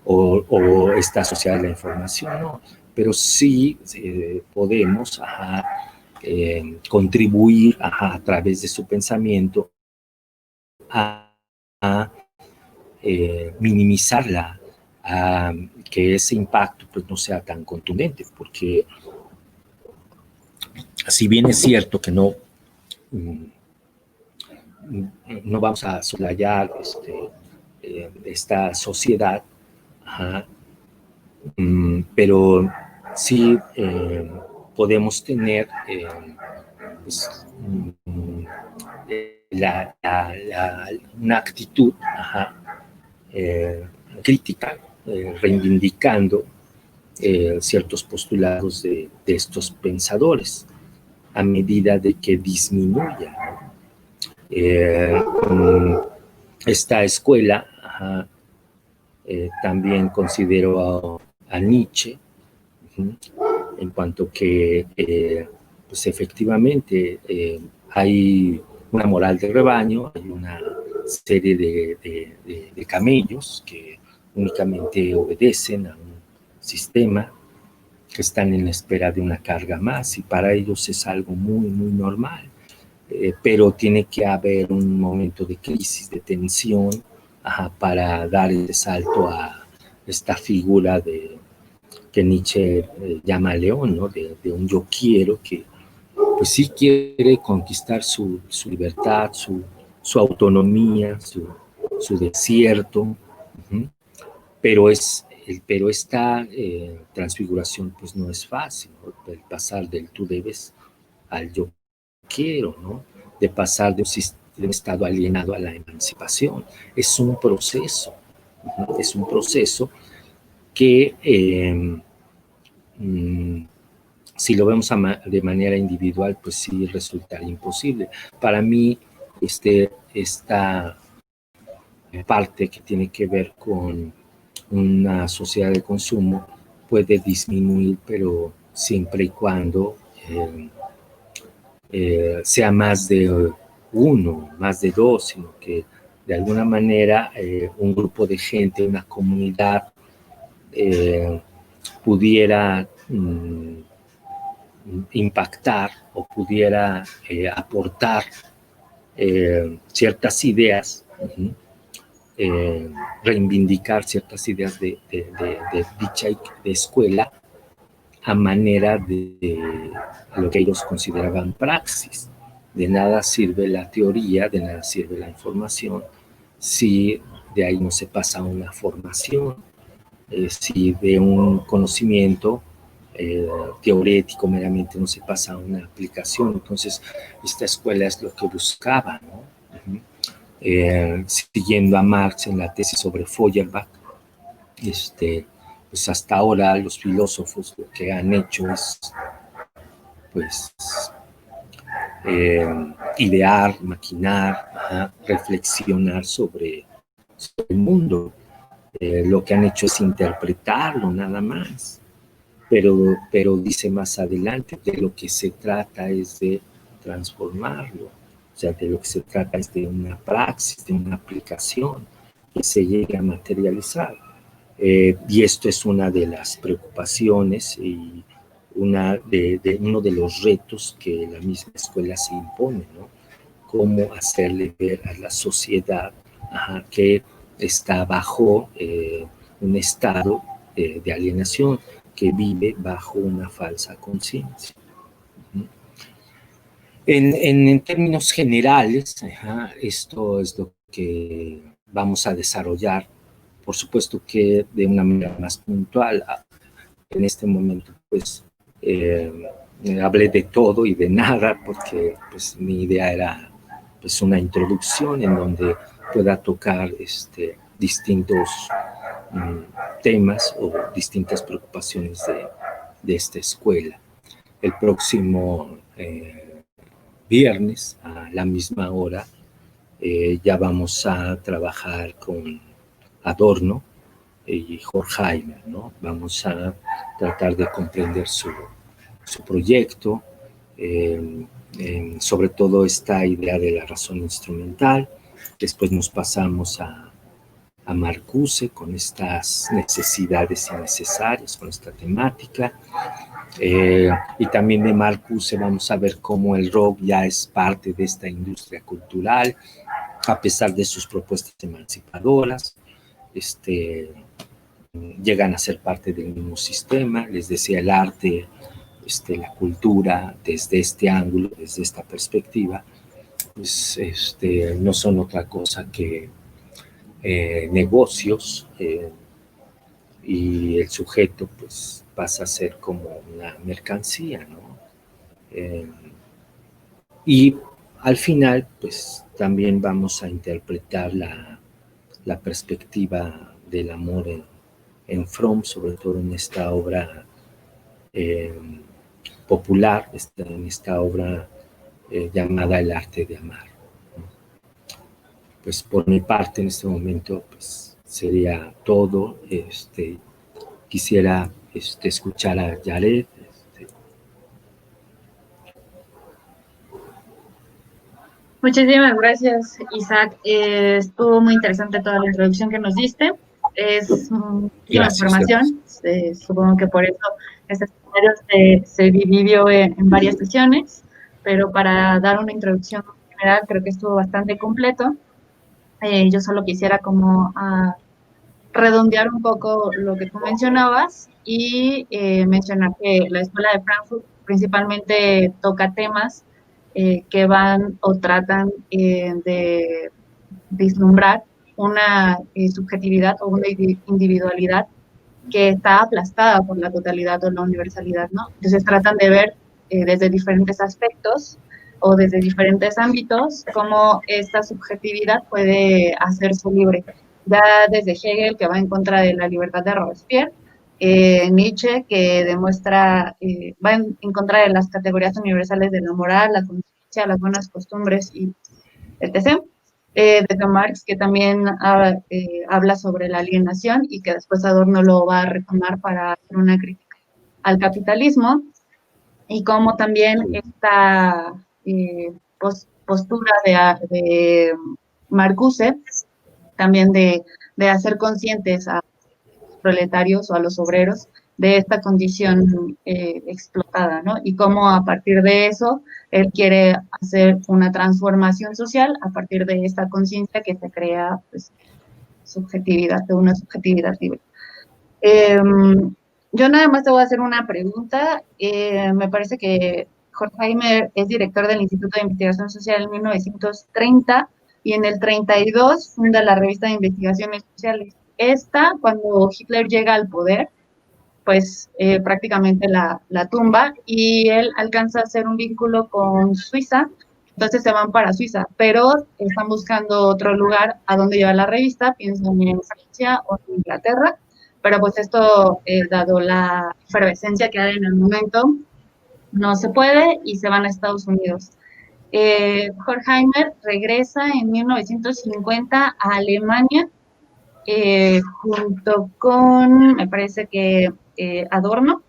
o esta sociedad de la información, ¿no? Pero sí podemos contribuir a través de su pensamiento a minimizarla, a que ese impacto pues no sea tan contundente, porque si bien es cierto que no vamos a soslayar esta sociedad, pero sí podemos tener pues, una actitud crítica, reivindicando ciertos postulados de estos pensadores. a medida de que disminuya, ¿no? Esta escuela también considero a Nietzsche, en cuanto que pues efectivamente hay una moral de rebaño, hay una serie de camellos que únicamente obedecen a un sistema, que están en espera de una carga más, y para ellos es algo muy, muy normal. Pero tiene que haber un momento de crisis, de tensión, para dar el salto a esta figura que Nietzsche llama león, ¿no? De un yo quiero que pues sí quiere conquistar su libertad, su autonomía, su desierto, pero esta transfiguración pues no es fácil, ¿no? El pasar del tú debes al yo quiero, ¿no? De pasar de un estado alienado a la emancipación. Es un proceso, es un proceso que si lo vemos de manera individual, pues sí resultaría imposible. Para mí, esta parte que tiene que ver con una sociedad de consumo puede disminuir, pero siempre y cuando sea más de uno, más de dos, sino que de alguna manera un grupo de gente, una comunidad pudiera impactar o pudiera aportar ciertas ideas, reivindicar ciertas ideas de dicha de escuela a manera de lo que ellos consideraban praxis. De nada sirve la teoría, de nada sirve la información, si de ahí no se pasa a una formación, si de un conocimiento teorético meramente no se pasa a una aplicación. Entonces, esta escuela es lo que buscaba, ¿no? Siguiendo a Marx en la tesis sobre Feuerbach, pues hasta ahora los filósofos lo que han hecho es pues idear, maquinar, reflexionar sobre el mundo. Lo que han hecho es interpretarlo nada más, pero dice más adelante, de lo que se trata es de transformarlo, o sea, de lo que se trata es de una praxis, de una aplicación que se llegue a materializar. Y esto es una de las preocupaciones y uno de los retos que la misma escuela se impone, ¿no? Cómo hacerle ver a la sociedad que está bajo un estado de alienación, que vive bajo una falsa conciencia. En términos generales, esto es lo que vamos a desarrollar, por supuesto que de una manera más puntual. En este momento, pues, hablé de todo y de nada, porque pues, mi idea era pues, una introducción en donde pueda tocar distintos temas o distintas preocupaciones de esta escuela. El próximo viernes, a la misma hora, ya vamos a trabajar con Adorno y Horkheimer, ¿no? Vamos a tratar de comprender su proyecto, sobre todo esta idea de la razón instrumental. Después nos pasamos a Marcuse con estas necesidades innecesarias, con esta temática. Y también de Marcuse vamos a ver cómo el rock ya es parte de esta industria cultural, a pesar de sus propuestas emancipadoras. Llegan a ser parte del mismo sistema. Les decía, el arte, la cultura, desde este ángulo, desde esta perspectiva, pues no son otra cosa que negocios, y el sujeto pues pasa a ser como una mercancía, ¿no? Y al final pues también vamos a interpretar la perspectiva del amor en Fromm, sobre todo en esta obra popular en esta obra llamada El arte de amar. Pues por mi parte en este momento pues sería todo. Quisiera escuchar a Yaret. Muchísimas gracias, Isaac. Estuvo muy interesante toda la introducción que nos diste. Es muchísima información. Supongo que por eso este seminario se dividió en varias sesiones, pero para dar una introducción general creo que estuvo bastante completo. Yo solo quisiera como redondear un poco lo que tú mencionabas y mencionar que la Escuela de Frankfurt principalmente toca temas que van o tratan de vislumbrar una subjetividad o una individualidad que está aplastada por la totalidad o la universalidad, ¿no? Entonces tratan de ver desde diferentes aspectos o desde diferentes ámbitos cómo esta subjetividad puede hacerse libre. Ya desde Hegel, que va en contra de la libertad de Robespierre, Nietzsche, que demuestra, va en contra de las categorías universales de la moral, la conciencia, las buenas costumbres y etc. De Marx, que también habla sobre la alienación y que después Adorno lo va a retomar para hacer una crítica al capitalismo, y cómo también esta postura de Marcuse, también de hacer conscientes a los proletarios o a los obreros de esta condición explotada, ¿no? Y cómo a partir de eso él quiere hacer una transformación social a partir de esta conciencia que se crea, pues, subjetividad, de una subjetividad libre. Yo nada más te voy a hacer una pregunta. Me parece que Horkheimer es director del Instituto de Investigación Social en 1930 y en el 32 funda la revista de investigaciones sociales. Esta, cuando Hitler llega al poder, pues prácticamente la tumba y él alcanza a hacer un vínculo con Suiza, entonces se van para Suiza, pero están buscando otro lugar a donde llevar la revista, piensan en Francia o en Inglaterra, pero pues esto, dado la efervescencia que hay en el momento, no se puede y se van a Estados Unidos. Horkheimer regresa en 1950 a Alemania, junto con, me parece que Adorno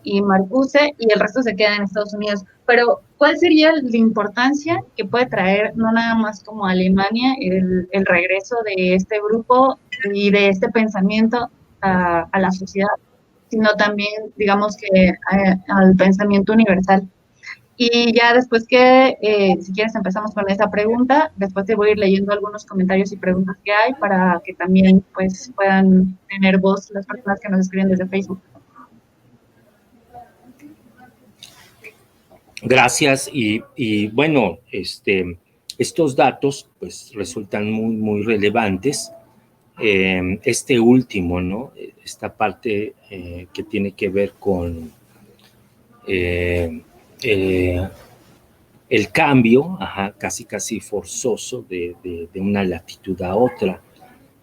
y Marcuse, y el resto se queda en Estados Unidos. Pero, ¿cuál sería la importancia que puede traer, no nada más como Alemania, el regreso de este grupo y de este pensamiento a la sociedad, sino también, digamos que al pensamiento universal? Y ya después que, si quieres, empezamos con esa pregunta, después te voy a ir leyendo algunos comentarios y preguntas que hay para que también pues puedan tener voz las personas que nos escriben desde Facebook. Gracias. Y bueno, estos datos pues resultan muy, muy relevantes. Este último, ¿no? Esta parte que tiene que ver con el cambio, casi forzoso de una latitud a otra.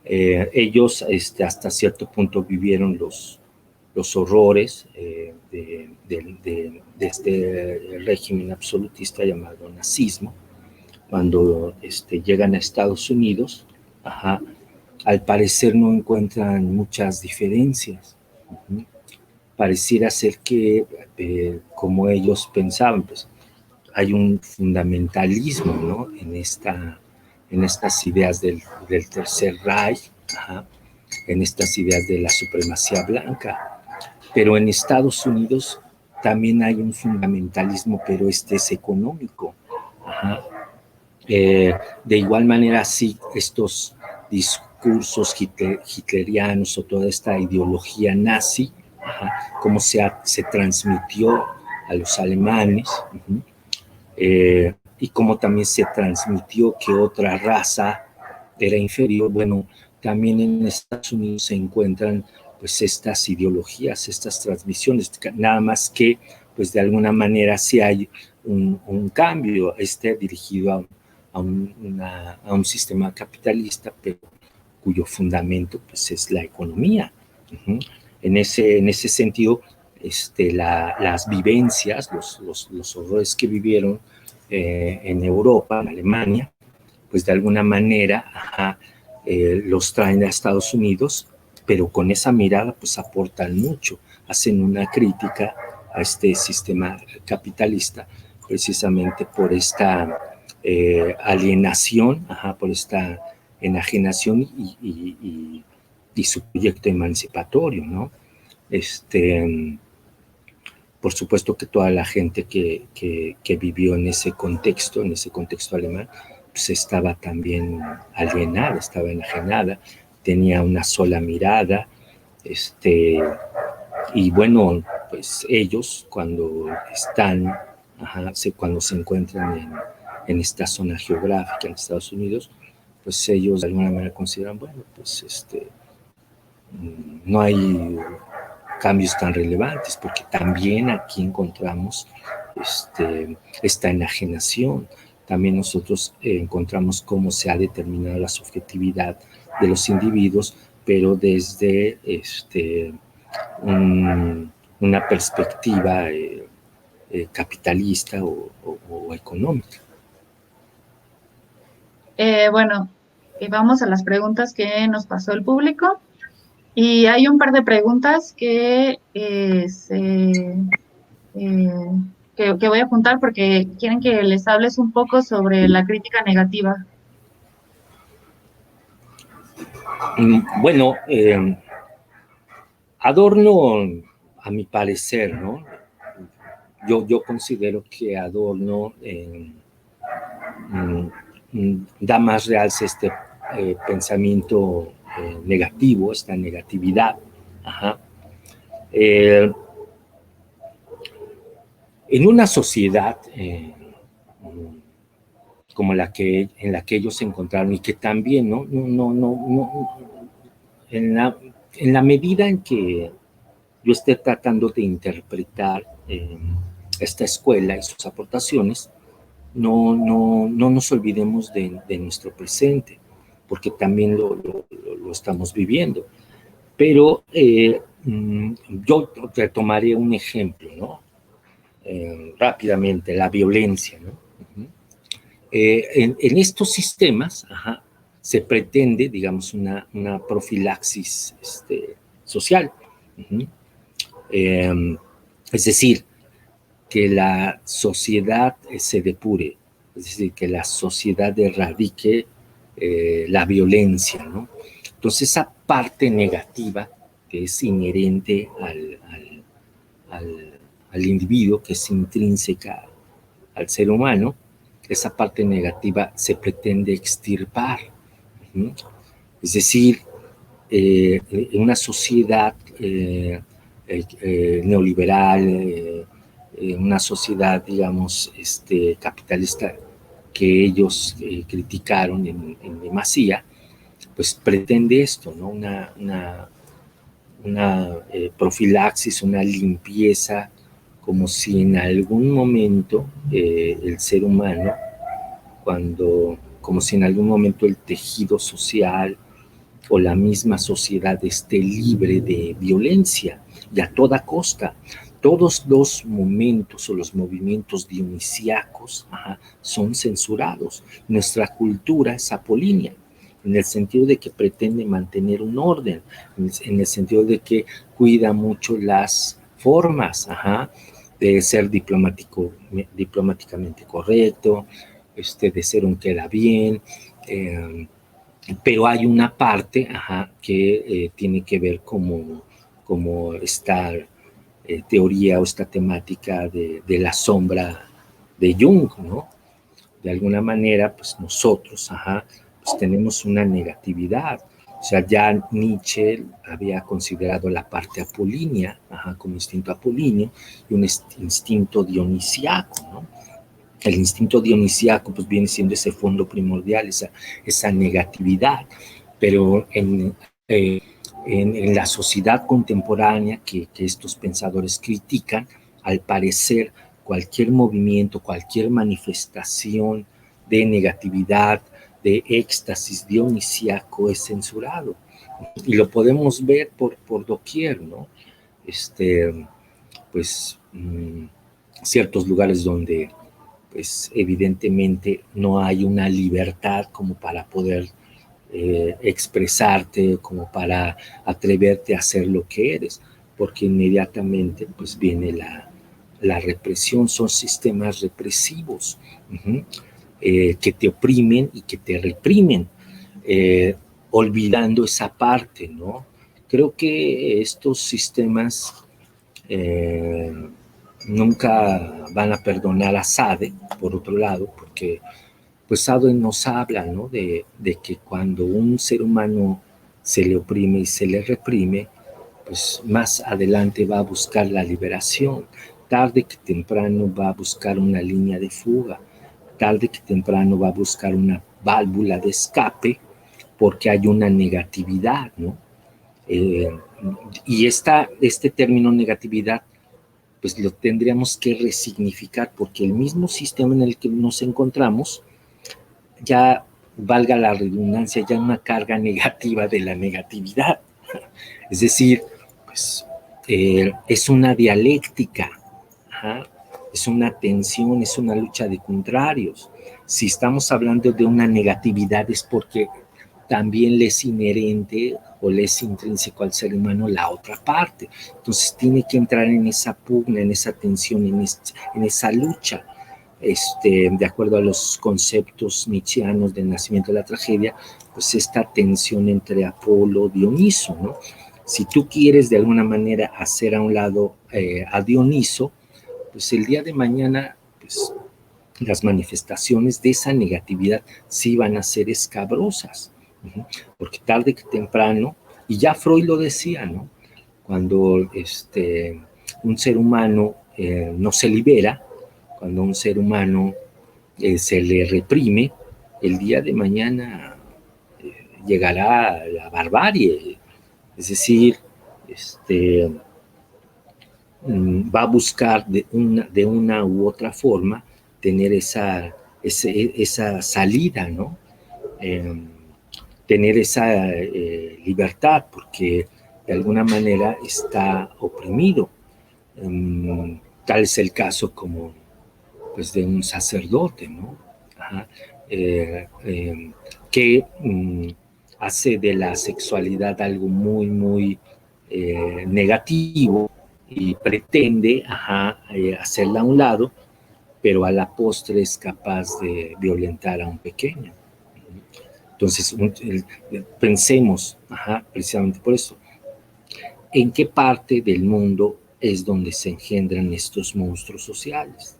Ellos hasta cierto punto vivieron los horrores de este régimen absolutista llamado nazismo. Cuando llegan a Estados Unidos, al parecer no encuentran muchas diferencias. Pareciera ser que, como ellos pensaban, pues hay un fundamentalismo, ¿no? en estas ideas del Tercer Reich, en estas ideas de la supremacía blanca. Pero en Estados Unidos también hay un fundamentalismo, pero es económico. De igual manera, sí, estos discursos hitlerianos o toda esta ideología nazi, cómo se transmitió a los alemanes, y cómo también se transmitió que otra raza era inferior. Bueno, también en Estados Unidos se encuentran pues estas ideologías, estas transmisiones, nada más que pues de alguna manera sí hay un cambio dirigido a un sistema capitalista, pero cuyo fundamento pues es la economía. En ese sentido, las vivencias, los horrores que vivieron en Europa, en Alemania, pues de alguna manera los traen a Estados Unidos, pero con esa mirada pues aportan mucho, hacen una crítica a este sistema capitalista, precisamente por esta alienación, por esta enajenación y su proyecto emancipatorio, ¿no? Por supuesto que toda la gente que vivió en ese contexto alemán, pues estaba también alienada, estaba enajenada, tenía una sola mirada, y bueno, pues ellos cuando están, cuando se encuentran en esta zona geográfica en Estados Unidos, pues ellos de alguna manera consideran, bueno, pues no hay cambios tan relevantes, porque también aquí encontramos esta enajenación. También nosotros encontramos cómo se ha determinado la subjetividad de los individuos, pero desde una perspectiva capitalista o económica. Bueno, vamos a las preguntas que nos pasó el público. Y hay un par de preguntas que voy a apuntar porque quieren que les hables un poco sobre la crítica negativa. Bueno, Adorno, a mi parecer, ¿no? Yo considero que Adorno da más realce a este pensamiento negativo, esta negatividad. En una sociedad como en la que ellos se encontraron, y que también, en la medida en que yo esté tratando de interpretar esta escuela y sus aportaciones, no nos olvidemos de nuestro presente, porque también lo estamos viviendo. Pero yo retomaré un ejemplo, ¿no? Rápidamente, la violencia, ¿no? En estos sistemas se pretende, digamos, una profilaxis social. Es decir, que la sociedad se depure, es decir, que la sociedad erradique la violencia, ¿no? Entonces, esa parte negativa que es inherente al individuo, que es intrínseca al ser humano, esa parte negativa se pretende extirpar. Es decir, en una sociedad neoliberal, una sociedad, digamos, capitalista que ellos criticaron en demasía, pues pretende esto, ¿no? Una profilaxis, una limpieza, como si en algún momento el ser humano, como si en algún momento el tejido social o la misma sociedad esté libre de violencia y a toda costa. Todos los momentos o los movimientos dionisíacos son censurados. Nuestra cultura es apolínea, en el sentido de que pretende mantener un orden, en el sentido de que cuida mucho las formas, de ser diplomáticamente correcto, de ser un queda bien, pero hay una parte que tiene que ver como esta teoría o esta temática de la sombra de Jung, ¿no? De alguna manera, pues nosotros, pues tenemos una negatividad. O sea, ya Nietzsche había considerado la parte apolínea, como instinto apolíneo, y un instinto dionisíaco, ¿no? El instinto dionisíaco pues viene siendo ese fondo primordial, esa negatividad, pero en la sociedad contemporánea que estos pensadores critican, al parecer cualquier movimiento, cualquier manifestación de negatividad, de éxtasis dionisíaco es censurado. Y lo podemos ver por doquier, ¿no? pues ciertos lugares donde pues evidentemente no hay una libertad como para poder expresarte, como para atreverte a ser lo que eres, porque inmediatamente pues viene la represión, son sistemas represivos que te oprimen y que te reprimen, olvidando esa parte, ¿no? Creo que estos sistemas nunca van a perdonar a Sade, por otro lado, porque pues Sade nos habla, ¿no? de que cuando un ser humano se le oprime y se le reprime, pues más adelante va a buscar la liberación, tarde que temprano va a buscar una línea de fuga, tarde que temprano va a buscar una válvula de escape, porque hay una negatividad, ¿no? Y este término negatividad, pues lo tendríamos que resignificar, porque el mismo sistema en el que nos encontramos, ya valga la redundancia, ya una carga negativa de la negatividad. Es decir, pues es una dialéctica, es una tensión, es una lucha de contrarios. Si estamos hablando de una negatividad es porque también le es inherente o le es intrínseco al ser humano la otra parte. Entonces tiene que entrar en esa pugna, en esa tensión, en esa lucha. De acuerdo a los conceptos nietzscheanos del nacimiento de la tragedia, pues esta tensión entre Apolo y Dioniso, ¿no? Si tú quieres de alguna manera hacer a un lado a Dioniso, pues el día de mañana, pues las manifestaciones de esa negatividad sí van a ser escabrosas, porque tarde que temprano, y ya Freud lo decía, ¿no? Cuando un ser humano no se libera, cuando un ser humano se le reprime, el día de mañana llegará la barbarie, es decir, va a buscar de una u otra forma tener esa salida, ¿no? Tener esa libertad, porque de alguna manera está oprimido. Tal es el caso como pues de un sacerdote, ¿no? Que hace de la sexualidad algo muy, muy negativo y pretende hacerla a un lado, pero a la postre es capaz de violentar a un pequeño. Entonces, pensemos, precisamente por eso, ¿en qué parte del mundo es donde se engendran estos monstruos sociales?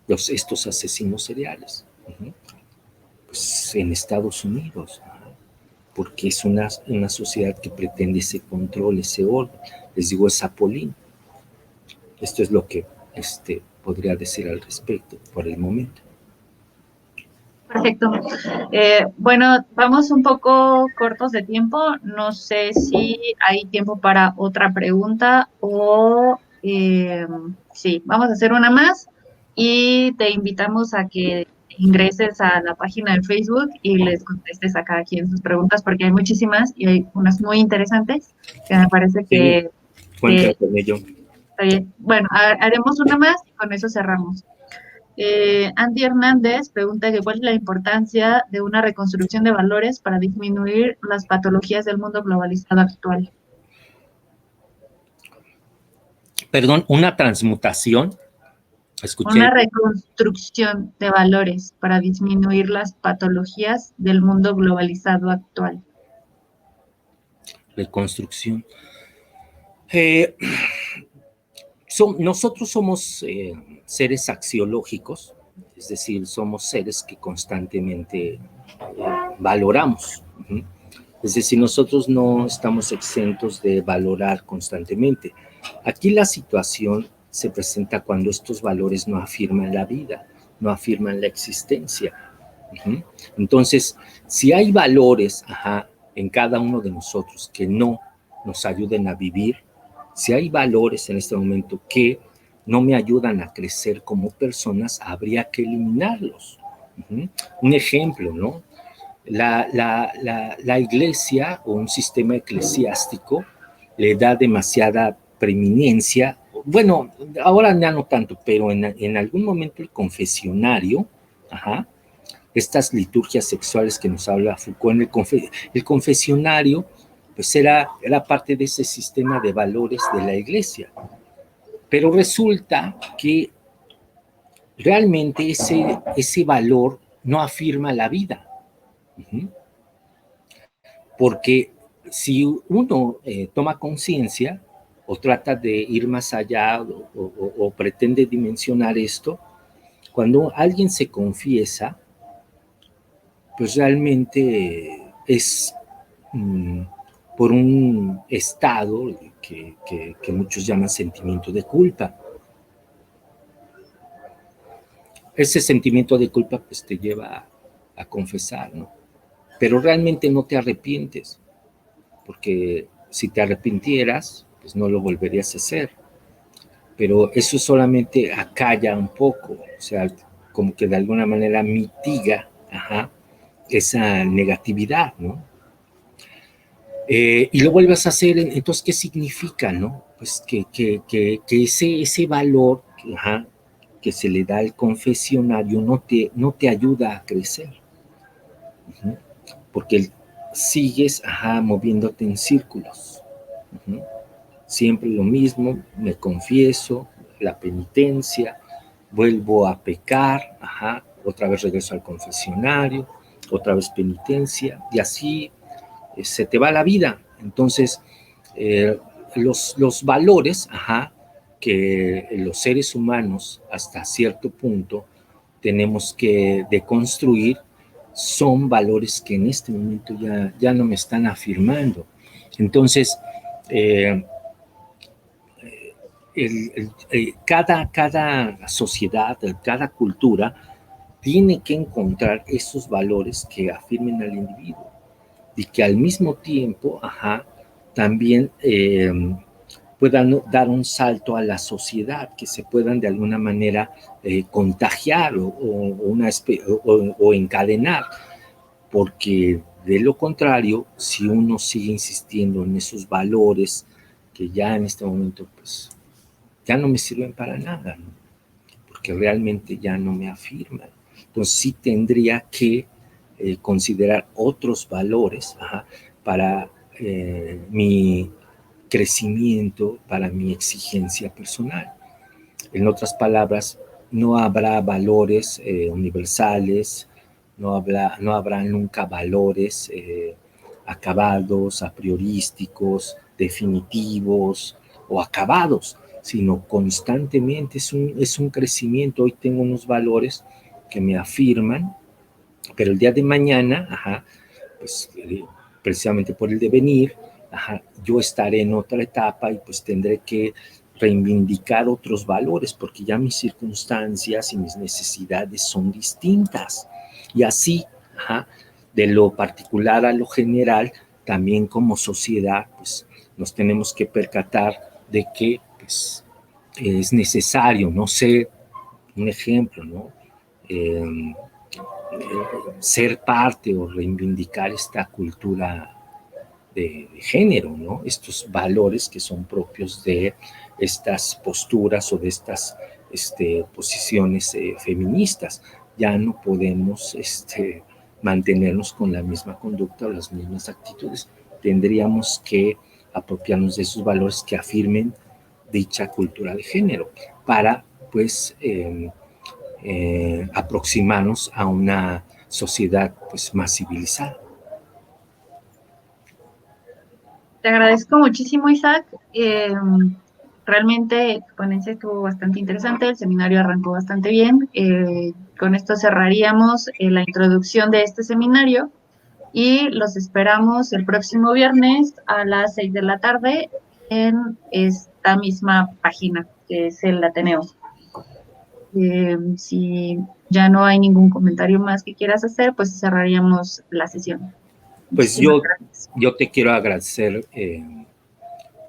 Estos asesinos seriales. Pues en Estados Unidos, porque es una sociedad que pretende ese control, ese orden. Les digo, es Apolín. Esto es lo que podría decir al respecto por el momento. Perfecto. Bueno, vamos un poco cortos de tiempo. No sé si hay tiempo para otra pregunta o sí, vamos a hacer una más y te invitamos a que ingreses a la página de Facebook y les contestes a cada quien sus preguntas, porque hay muchísimas y hay unas muy interesantes que me parece que... Cuenta con ello. Está bien. Bueno, haremos una más y con eso cerramos. Andy Hernández pregunta que cuál es la importancia de una reconstrucción de valores para disminuir las patologías del mundo globalizado actual. Perdón, ¿una transmutación? Escuché. Una reconstrucción de valores para disminuir las patologías del mundo globalizado actual. Reconstrucción. Nosotros somos seres axiológicos, es decir, somos seres que constantemente valoramos. Es decir, nosotros no estamos exentos de valorar constantemente. Aquí la situación se presenta cuando estos valores no afirman la vida, no afirman la existencia. Entonces, si hay valores en cada uno de nosotros que no nos ayuden a vivir, si hay valores en este momento que no me ayudan a crecer como personas, habría que eliminarlos. Un ejemplo, ¿no? La iglesia o un sistema eclesiástico le da demasiada preeminencia bueno, ahora ya no tanto, pero en algún momento el confesionario, ajá, estas liturgias sexuales que nos habla Foucault, el confesionario, pues era parte de ese sistema de valores de la iglesia. Pero resulta que realmente ese valor no afirma la vida. Porque si uno toma conciencia o trata de ir más allá o pretende dimensionar esto, cuando alguien se confiesa, pues realmente es por un estado que muchos llaman sentimiento de culpa. Ese sentimiento de culpa pues te lleva a confesar, ¿no? Pero realmente no te arrepientes, porque si te arrepintieras, pues no lo volverías a hacer. Pero eso solamente acalla un poco, o sea, como que de alguna manera mitiga, esa negatividad, ¿no? Y lo vuelves a hacer, entonces, ¿qué significa, no? Pues que ese valor, que se le da al confesionario no te ayuda a crecer. Porque sigues, moviéndote en círculos. Siempre lo mismo, me confieso, la penitencia, vuelvo a pecar, otra vez regreso al confesionario, otra vez penitencia, y así se te va la vida. Entonces, los valores, que los seres humanos hasta cierto punto tenemos que deconstruir, son valores que en este momento ya no me están afirmando. Entonces, cada sociedad, cada cultura tiene que encontrar esos valores que afirmen al individuo y que al mismo tiempo, también puedan dar un salto a la sociedad, que se puedan de alguna manera contagiar o encadenar, porque de lo contrario, si uno sigue insistiendo en esos valores que ya en este momento pues ya no me sirven para nada, ¿no? Porque realmente ya no me afirman. Entonces sí tendría que considerar otros valores para mi crecimiento, para mi exigencia personal. En otras palabras, no habrá valores universales, no habrá nunca valores acabados, a priorísticos, definitivos o acabados, sino constantemente es un crecimiento. Hoy tengo unos valores que me afirman, pero el día de mañana, pues precisamente por el devenir, yo estaré en otra etapa y pues tendré que reivindicar otros valores, porque ya mis circunstancias y mis necesidades son distintas. Y así, de lo particular a lo general, también como sociedad, pues nos tenemos que percatar de que pues, es necesario, no sé, un ejemplo, ¿no? Ser parte o reivindicar esta cultura de género, ¿no? Estos valores que son propios de estas posturas o de estas posiciones feministas. Ya no podemos mantenernos con la misma conducta o las mismas actitudes. Tendríamos que apropiarnos de esos valores que afirmen dicha cultura de género para, pues, aproximarnos a una sociedad pues, más civilizada. Te agradezco muchísimo, Isaac. Realmente tu ponencia estuvo bastante interesante, el seminario arrancó bastante bien. Con esto cerraríamos la introducción de este seminario y los esperamos el próximo viernes a las 6 de la tarde en esta misma página, que es el Ateneo. Si ya no hay ningún comentario más que quieras hacer, pues cerraríamos la sesión. Pues yo te quiero agradecer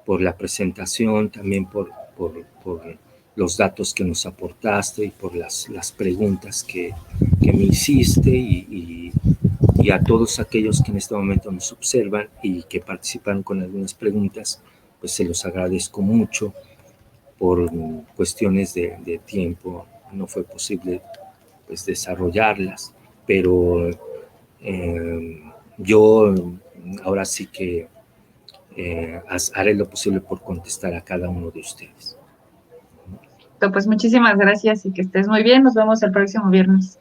por la presentación, también por los datos que nos aportaste y por las preguntas que me hiciste y a todos aquellos que en este momento nos observan y que participaron con algunas preguntas, pues se los agradezco mucho por cuestiones de tiempo no fue posible pues desarrollarlas, pero yo ahora sí que haré lo posible por contestar a cada uno de ustedes. Pues muchísimas gracias y que estés muy bien. Nos vemos el próximo viernes.